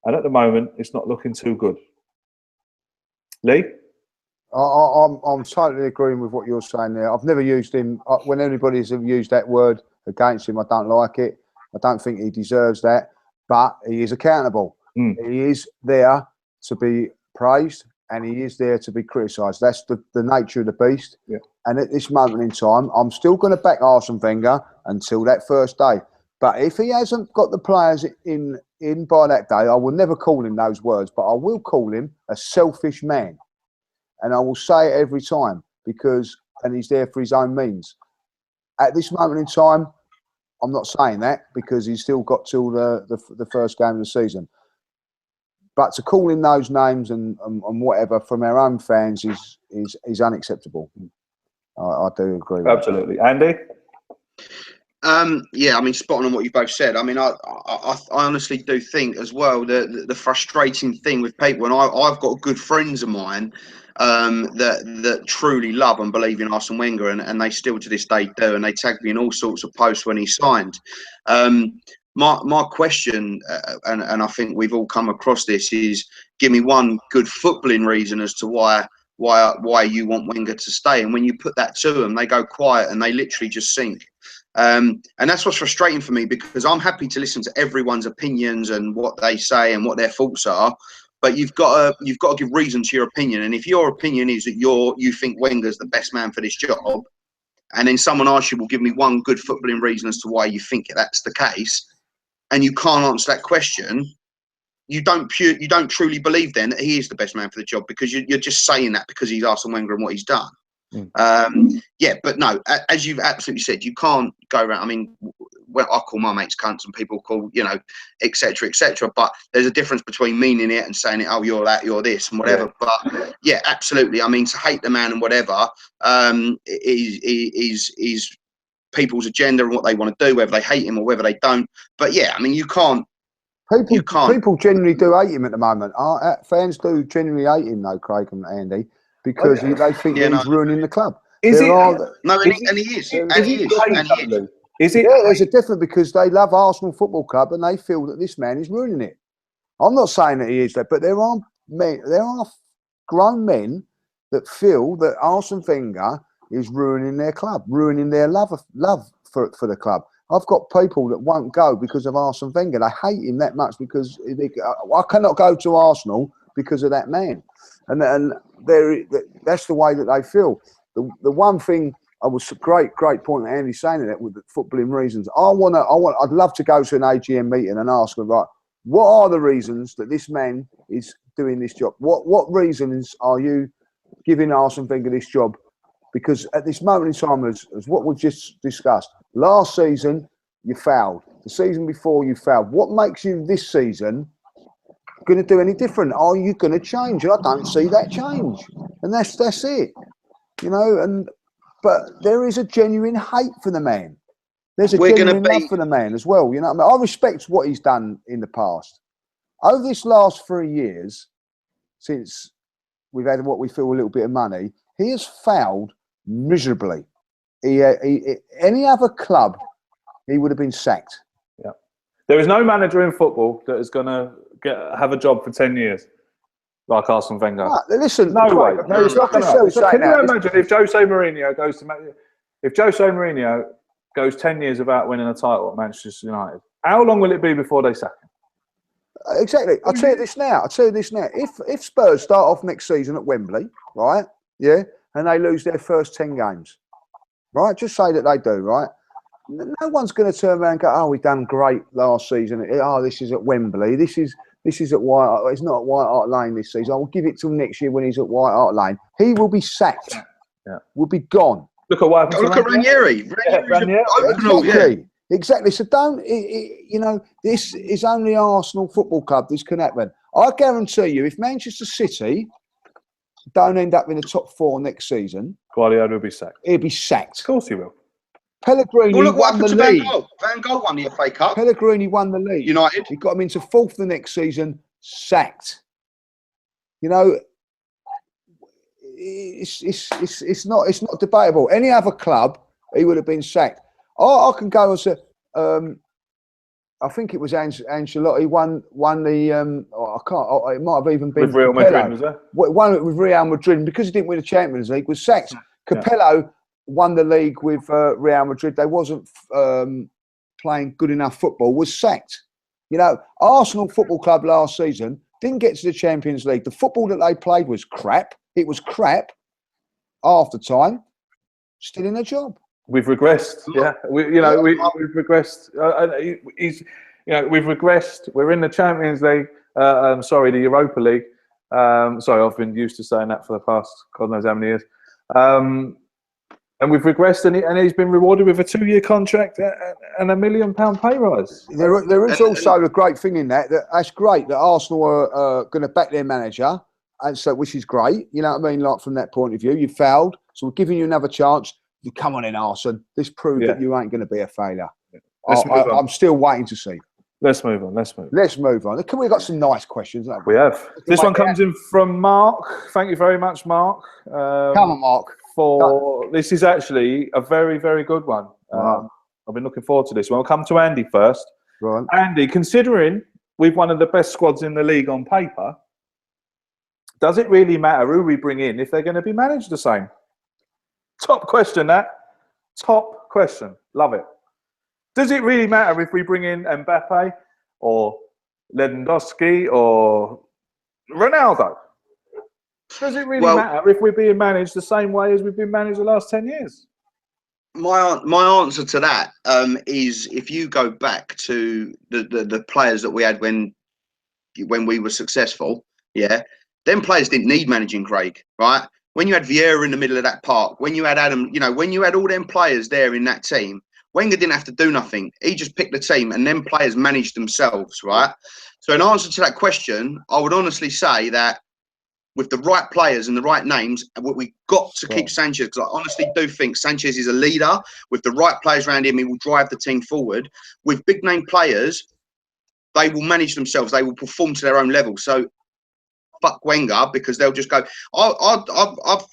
And at the moment, it's not looking too good. Lee? I'm totally agreeing with what you're saying there. I've never used him. When anybody's used that word against him, I don't like it. I don't think he deserves that. But he is accountable. He is there to be praised, and he is there to be criticised. That's the nature of the beast. Yeah. And at this moment in time, I'm still going to back Arsene Wenger until that first day. But if he hasn't got the players in by that day, I will never call him those words, but I will call him a selfish man. And I will say it every time and he's there for his own means. At this moment in time, I'm not saying that because he's still got till the first game of the season. But to call him those names and whatever from our own fans is unacceptable. I do agree with Absolutely. Andy? Yeah, I mean, spot on what you both said. I mean, I honestly do think as well the frustrating thing with people, and I've got good friends of mine that truly love and believe in Arsene Wenger, and they still to this day do, and they tag me in all sorts of posts when he signed. My question, and I think we've all come across this, is give me one good footballing reason as to why you want Wenger to stay. And when you put that to them, they go quiet and they literally just sink. And that's what's frustrating for me, because I'm happy to listen to everyone's opinions and what they say and what their thoughts are. But you've got to give reason to your opinion. And if your opinion is that you think Wenger's the best man for this job, and then someone asks you, well, give me one good footballing reason as to why you think that's the case, and you can't answer that question, you don't truly believe then that he is the best man for the job, because you're just saying that because he's Arsene Wenger and what he's done. Yeah, but no, as you've absolutely said, you can't go around. I mean, well, I call my mates cunts and people call, etc., etc. But there's a difference between meaning it and saying it, oh, you're that, you're this, and whatever. Yeah. But yeah, absolutely. I mean, to hate the man and whatever is people's agenda and what they want to do, whether they hate him or whether they don't. But yeah, I mean, you can't. People genuinely do hate him at the moment. Fans do genuinely hate him, though, Craig and Andy, because they think he's ruining the club. Is it? No, and he is. And he is. Is it? Yeah, there's a difference, because they love Arsenal Football Club and they feel that this man is ruining it. I'm not saying that he is that, but there are grown men that feel that Arsene Wenger is ruining their club, ruining their love for the club. I've got people that won't go because of Arsene Wenger. They hate him that much because I cannot go to Arsenal because of that man. And that's the way that they feel. The one thing I was great point that Andy's saying that with the footballing reasons. I'd love to go to an AGM meeting and ask them, right, what are the reasons that this man is doing this job? What reasons are you giving Arsene Wenger this job? Because at this moment in time, as what we've just discussed, last season you failed. The season before you failed. What makes you this season going to do any different? Are you going to change? And I don't see that change. And that's it. But there is a genuine hate for the man. There's a genuine love for the man as well. You know what I mean? I respect what he's done in the past. Over this last 3 years, since we've had what we feel a little bit of money, he has failed miserably. Any other club, he would have been sacked. Yeah. There is no manager in football that is going to have a job for 10 years. Like Arsene Wenger. No, listen, no way. No, it's not going to happen. Can you imagine if Jose Mourinho goes 10 years without winning a title at Manchester United? How long will it be before they sack him? Exactly. I'll tell you this now. If Spurs start off next season at Wembley, right? Yeah, and they lose their first 10 games, right? Just say that they do, right? No one's going to turn around and go, "Oh, we've done great last season. Oh, this is at Wembley. This is This is at White Hart. It's not at White Hart Lane this season. I will give it till next year when he's at White Hart Lane. He will be sacked. Yeah. Will be gone. Look at what happened. Look at Ranieri. Exactly. So don't, you know, this is only Arsenal Football Club. This can happen. I guarantee you, if Manchester City don't end up in the top 4 next season, Guardiola will be sacked. He'll be sacked. Of course he will. Pellegrini Well, look what won the happened to league. Van Gogh. Van Gogh won the FA Cup. Pellegrini won the league. United. He got him into 4th the next season, sacked. You know, it's not debatable. Any other club, he would have been sacked. I can go and say, I think it was Ancelotti won the. I can't. It might have even been with Real Madrid, was it? Won it with Real Madrid, and because he didn't win the Champions League, was sacked. Capello won the league with Real Madrid. They wasn't playing good enough football. Was sacked. You know, Arsenal Football Club last season didn't get to the Champions League. The football that they played was crap. It was crap. Half the time, still in a job. We've regressed. Yeah, we've regressed. We've regressed. We're in the Champions League. The Europa League. I've been used to saying that for the past God knows how many years. And we've regressed, and he's been rewarded with a 2-year contract and £1 million pay rise. There is also a great thing in that's great that Arsenal are going to back their manager, and so which is great. You know what I mean? Like from that point of view, you failed, so we're giving you another chance. You come on in, Arsenal. This proves that you ain't going to be a failure. I'm still waiting to see. Let's move on. Let's move on. We got some nice questions. We have. This one comes in from Mark. Thank you very much, Mark. Come on, Mark. This is actually a very, very good one. I've been looking forward to this one. I'll come to Andy first. Right. Andy, considering we've one of the best squads in the league on paper, does it really matter who we bring in if they're going to be managed the same? Top question, that. Top question. Love it. Does it really matter if we bring in Mbappe or Lewandowski or Ronaldo? Does it really matter if we're being managed the same way as we've been managed the last 10 years? My answer to that is if you go back to the players that we had when we were successful, them players didn't need managing, Craig, right? When you had Vieira in the middle of that park, when you had Adam, when you had all them players there in that team, Wenger didn't have to do nothing. He just picked the team and then players managed themselves, right? So in answer to that question, I would honestly say that with the right players and the right names, we got to keep Sanchez, because I honestly do think Sanchez is a leader. With the right players around him, he will drive the team forward. With big name players, they will manage themselves. They will perform to their own level. So fuck Wenger, because they'll just go. I've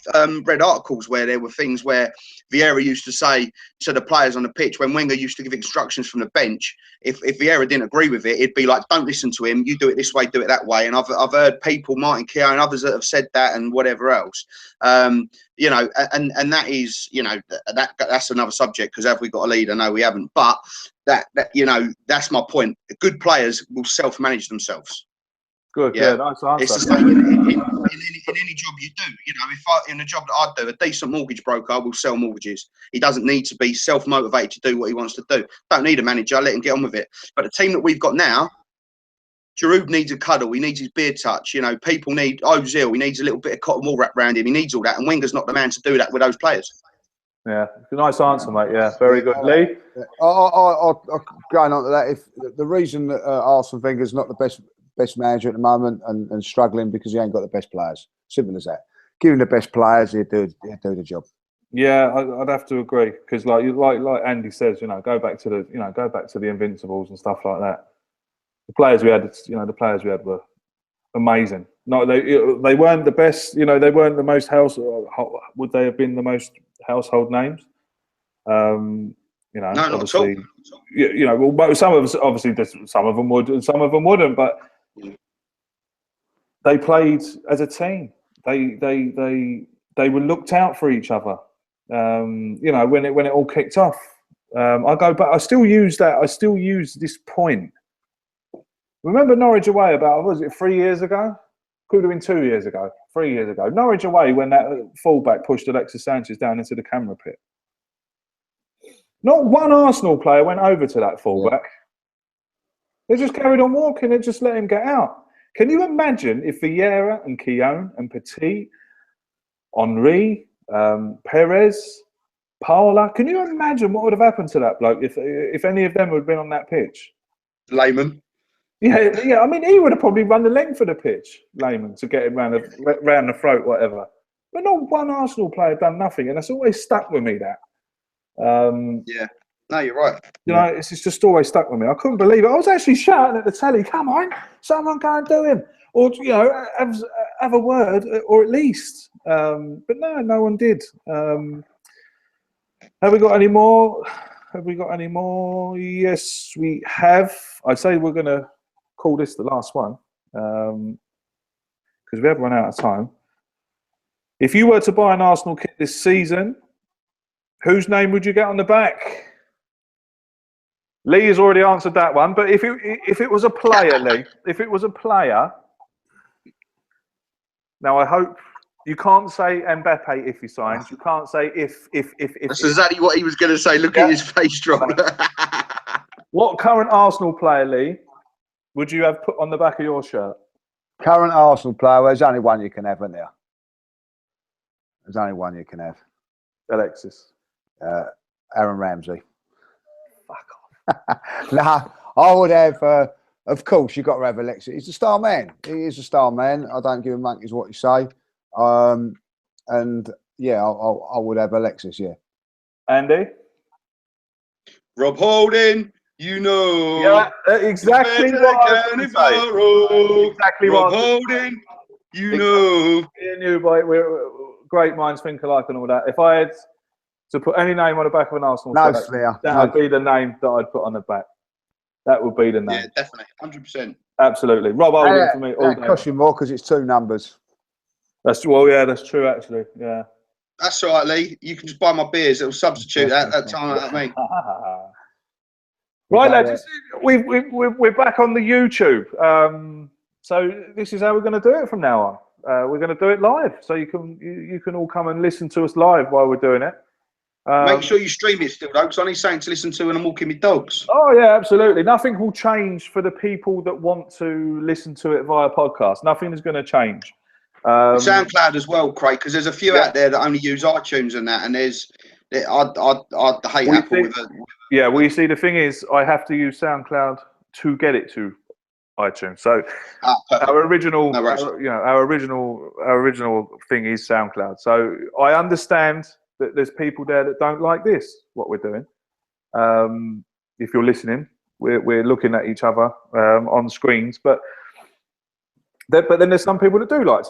read articles where there were things where Vieira used to say to the players on the pitch when Wenger used to give instructions from the bench. If Vieira didn't agree with it, it'd be like, "Don't listen to him. You do it this way, do it that way." And I've heard people, Martin Keown and others, that have said that and whatever else. And that is, that's another subject, because have we got a leader? No, we haven't. But that's my point. Good players will self-manage themselves. Good, nice answer. It's the same in any job you do. In a job that I do, a decent mortgage broker will sell mortgages. He doesn't need to be self-motivated to do what he wants to do. Don't need a manager. Let him get on with it. But the team that we've got now, Giroud needs a cuddle. He needs his beard touch. People need Ozil. He needs a little bit of cotton wool wrapped around him. He needs all that. And Wenger's not the man to do that with those players. Yeah, nice answer, mate. Yeah, very good. Lee? Going on to that, if the reason that Arsene Wenger's not the best manager at the moment and struggling because he ain't got the best players. Simple as that. Give him the best players, he'll do the job. Yeah, I'd have to agree, because like Andy says, go back to the Invincibles and stuff like that. The players we had, were amazing. No, they weren't the best. They weren't the most would they have been the most household names? No, obviously, some of us, obviously, some of them would and some of them wouldn't, but they played as a team. They were looked out for each other. When it all kicked off, I go back. I still use this point. Remember Norwich away about, was it 3 years ago? Could have been 2 years ago, 3 years ago. Norwich away, when that fullback pushed Alexis Sanchez down into the camera pit. Not one Arsenal player went over to that fullback. They just carried on walking and just let him get out. Can you imagine if Vieira and Keown and Petit, Henri, Perez, Paola, can you imagine what would have happened to that bloke if any of them had been on that pitch? Layman. Yeah. I mean, he would have probably run the length of the pitch, Layman, to get him round the throat, whatever. But not one Arsenal player done nothing, and that's always stuck with me. That. Yeah. No, you're right. You know, it's just always stuck with me. I couldn't believe it. I was actually shouting at the telly, "Come on, someone go and do him," or have a word, or at least. But no one did. Have we got any more? Yes, we have. I'd say we're going to call this the last one because we have run out of time. If you were to buy an Arsenal kit this season, whose name would you get on the back? Lee has already answered that one, but if it was a player, Lee, if it was a player, now I hope you can't say Mbappe if he signs. You can't say if. That's exactly what he was going to say. Look at his face drop. What current Arsenal player, Lee, would you have put on the back of your shirt? Current Arsenal player, there's only one you can have, isn't there? There's only one you can have. Alexis. Aaron Ramsey. Fuck off. Nah, I would have, of course, you've got to have Alexis. He's a star man. He is a star man. I don't give a monkeys what you say. And yeah, I would have Alexis, yeah. Andy? Rob Holding, you know. Yeah, exactly what I was going to say. Exactly Rob what Holding, you know. Me and you, boy, we're great minds think alike and all that. If I had to put any name on the back of an Arsenal shirt, that would be the name that I'd put on the back. That would be the name. Yeah, definitely, 100%. Absolutely. Rob Holding for me all day. It costs you more because it's 2 numbers. That's true actually. Yeah. That's all right, Lee. You can just buy my beers. It'll substitute that time. I mean. Right, lads. We're back on the YouTube. So this is how we're going to do it from now on. We're going to do it live, so you can all come and listen to us live while we're doing it. Make sure you stream it still, though, because I need something to listen to when I'm walking my dogs. Oh yeah, absolutely. Nothing will change for the people that want to listen to it via podcast. Nothing is going to change. SoundCloud as well, Craig, because there's a few out there that only use iTunes and that, and I'd hate Apple with it. Yeah, well, you see, the thing is, I have to use SoundCloud to get it to iTunes. So our original thing is SoundCloud. So I understand that there's people there that don't like what we're doing. If you're listening, we're looking at each other on screens, but then there's some people that do like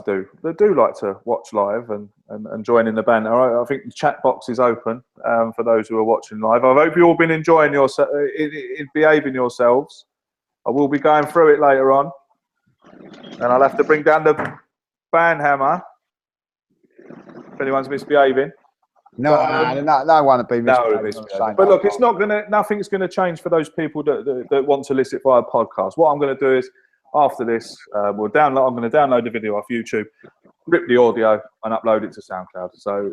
to watch live and join in the banter. I think the chat box is open for those who are watching live. I hope you've all been enjoying behaving yourselves. I will be going through it later on, and I'll have to bring down the ban hammer if anyone's misbehaving. No one would be misbehaving. But look, nothing's gonna change for those people that want to listen via podcast. What I'm gonna do is, after this, I'm going to download the video off YouTube, rip the audio, and upload it to SoundCloud. So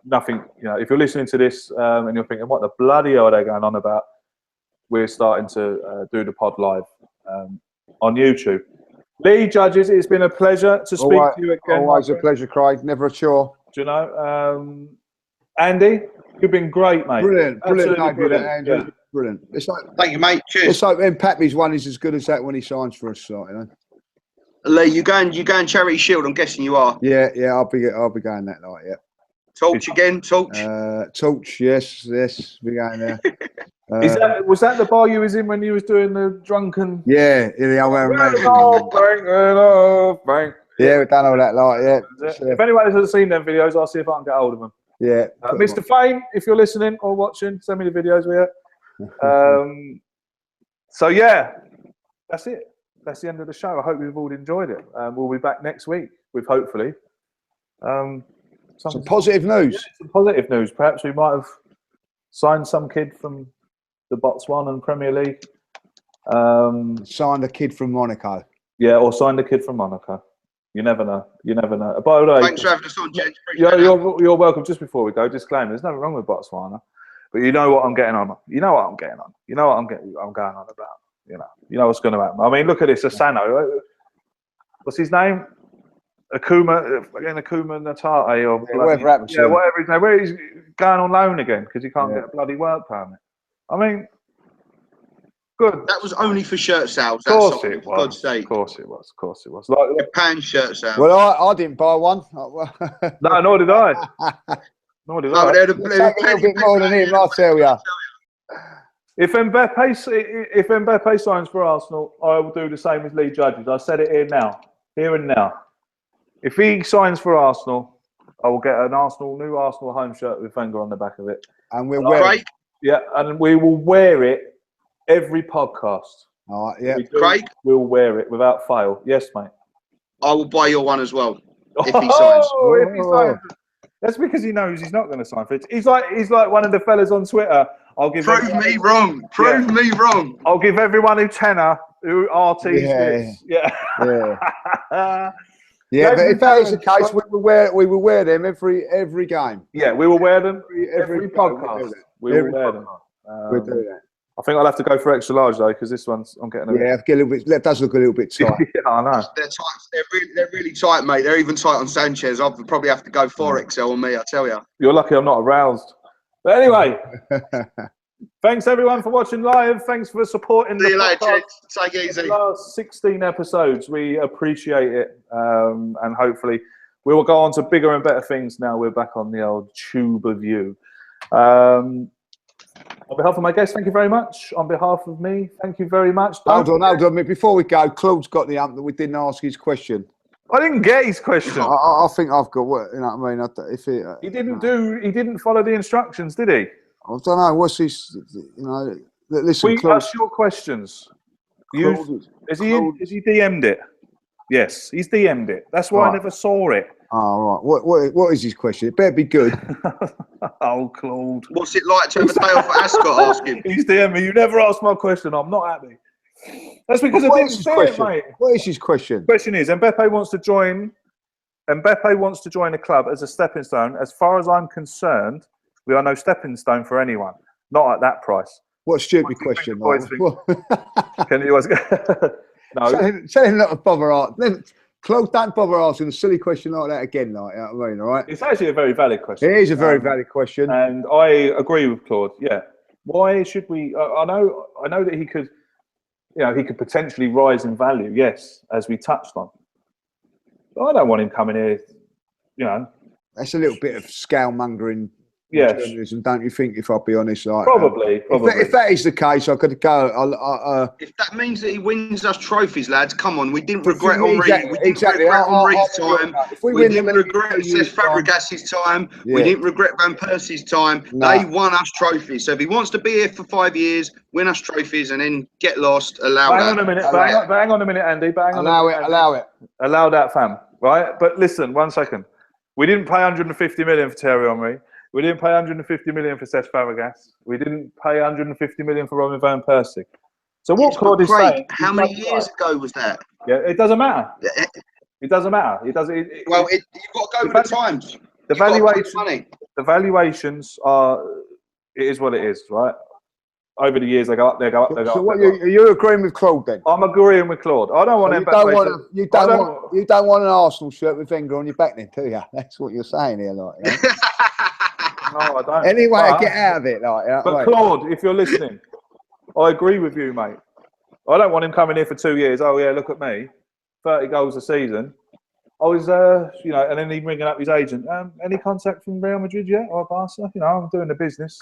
nothing, if you're listening to this and you're thinking, what the bloody hell are they going on about? We're starting to do the pod live on YouTube. Lee, judges, it's been a pleasure to speak to you again. Always a pleasure, Craig. Never a chore. Do you know? Andy, you've been great, mate. Brilliant Andrew. Yeah. Brilliant. It's like, thank you, mate. Cheers. It's like when Pappy's one is as good as that when he signs for us, Lee, you going Charity Shield? I'm guessing you are. Yeah. I'll be going that night. Yeah. Torch again, Torch. Torch, yes, we're going there. Was that the bar you was in when you was doing the drunken? Yeah, in the old bank. Yeah, we've done all that yeah. If anyone hasn't seen them videos, I'll see if I can get hold of them. Yeah. Mr. Fane, if you're listening or watching, send me the videos we have. So yeah, that's it. That's the end of the show. I hope you've all enjoyed it. We'll be back next week with hopefully some positive news. Yeah, some positive news. Perhaps we might have signed some kid from the Botswana Premier League. Signed a kid from Monaco. Yeah, or signed a kid from Monaco. You never know. By the way, thanks for having us on, gents. You're welcome. Just before we go, disclaimer: there's nothing wrong with Botswana. But you know what I'm getting on. You know what I'm going on about. You know what's going to happen. I mean, look at this, Asano. what's his name? Akuma Natate or whatever happened to him. whatever his name. Where he's going on loan again because he can't get a bloody work permit. I mean, good. That was only for shirt sales. Of course it was. God's sake. Of course it was. Of course it was. Like Japan shirt sales. Well, I didn't buy one. no, nor did I. Nor did I. They're Take a little bit more than him, I'll tell you. If Mbappe signs for Arsenal, I will do the same as Lee Judges. I said it here and now. If he signs for Arsenal, I will get a new Arsenal home shirt with Wenger on the back of it. And we'll wear it. Yeah, and we will wear it every podcast. All right, yeah. Craig? We'll wear it without fail. Yes, mate. I will buy your one as well if he signs. If he signs. That's because he knows he's not going to sign for it. He's like one of the fellas on Twitter. Prove me wrong. Prove me wrong. I'll give everyone who tenner who RT's this. Yeah. Yeah, but if that is the case, we will wear them every game. Yeah, we will wear them every podcast. We will wear them. We'll do that. I think I'll have to go for extra large though, because this one's I'm getting a get a little bit. That does look a little bit tight. Yeah, I know. They're tight. They're really tight, mate. They're even tight on Sanchez. I'll probably have to go 4XL on me. I tell you. You're lucky I'm not aroused. But anyway, thanks everyone for watching live. Thanks for supporting See you later. podcast. Take it easy. The last 16 episodes, we appreciate it, and hopefully we will go on to bigger and better things now. We're back on the old tube of you. On behalf of my guests, thank you very much. On behalf of me, thank you very much. Hold on. Before we go, Claude's got the ump that we didn't ask his question. I didn't get his question. I think I've got what, you know what I mean? He didn't follow the instructions, did he? I don't know. What's his, listen, Claude. Ask your questions. Has he DM'd it? Yes, he's DM'd it. That's why I never saw it. Oh, right. What is his question? It better be good. Oh, Claude. What's it like to have a day off at Ascot? Ask him. He's DM'd me. You never asked my question. I'm not happy. That's because I didn't see it, mate. What is his question? The question is, Mbappe wants to join a club as a stepping stone. As far as I'm concerned, we are no stepping stone for anyone. Not at that price. What a stupid question. Can you ask? No. Tell him not to bother asking. Claude, don't bother asking a silly question like that again. Like, you know what I mean, all right? It's actually a very valid question. It is a very valid question, and I agree with Claude. Yeah. Why should we? I know that he could. He could potentially rise in value. Yes, as we touched on. But I don't want him coming here. That's a little bit of scalemongering. Yes. Journalism, don't you think? If I'll be honest, like, probably. If that is the case, I could go. If that means that he wins us trophies, lads, come on. We didn't regret Henry. Exactly, we didn't regret Henry's time. We didn't regret Cesc Fabregas's time. Yeah. We didn't regret Van Persie's time. No. They won us trophies. So if he wants to be here for 5 years, win us trophies, and then get lost, allow that. Hang on a minute, Andy. Allow it. Allow that, fam. Right? But listen, 1 second. We didn't pay 150 million for Thierry Henry. We didn't pay 150 million for Cesc Fabregas. We didn't pay 150 million for Robin Van Persie. So what Claude is saying? How many years ago was that? Yeah, it doesn't matter. It doesn't matter. It doesn't. You've got to go with the times. The valuations are. It is what it is, right? Over the years, they go up. They go up. They go up. So, are you agreeing with Claude then? I'm agreeing with Claude. I don't want him. You don't want an Arsenal shirt with Wenger on your back, then, do you? That's what you're saying here, like. You know? No, I don't. Anyway, get out of it, like. But Claude, if you're listening, I agree with you, mate. I don't want him coming here for 2 years. Oh yeah, look at me, 30 goals a season. I was, and then he ringing up his agent. Any contact from Real Madrid yet or Barca? I'm doing the business.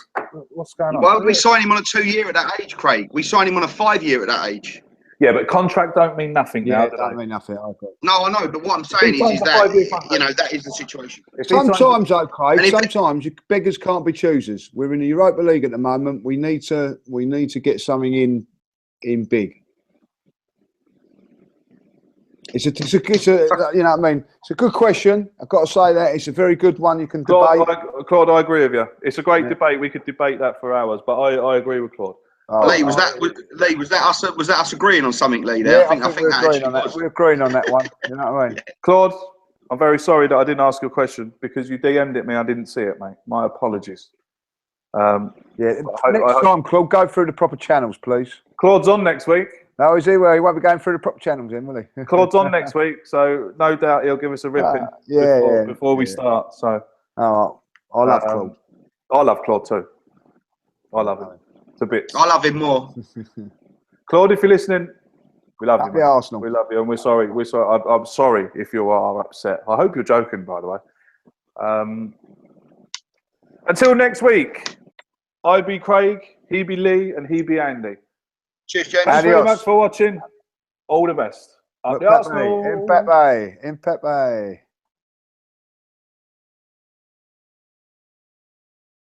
What's going on? Well, we signed him on a 2 year at that age, Craig. We signed him on a 5 year at that age. Yeah, but contract don't mean nothing now. It don't mean nothing. No, I know, but what I'm saying is that that is the situation. Sometimes, okay. Sometimes beggars can't be choosers. We're in the Europa League at the moment. We need to get something in big. It's a you know what I mean. It's a good question. I've got to say that it's a very good one. You can debate. Claude, I agree with you. It's a great debate. We could debate that for hours, but I agree with Claude. Lee, was that us agreeing on something, Lee? There, I think we're agreeing on that. We're agreeing on that one. You know what I mean? Claude, I'm very sorry that I didn't ask your question because you DM'd it me. I didn't see it, mate. My apologies. Next time, Claude, go through the proper channels, please. Claude's on next week. No, is he? Well, he won't be going through the proper channels then, will he? Claude's on next week, so no doubt he'll give us a ripping before we start. So, I love Claude. I love Claude too. I love him. It's a bit. I love him more. Claude, if you're listening, we love you. Arsenal. We love you, and we're sorry. We're sorry. I'm sorry if you are upset. I hope you're joking, by the way. Until next week, I be Craig, he be Lee, and he be Andy. Cheers, gents. Thanks very much for watching. All the best. Up the Arsenal. Impepe.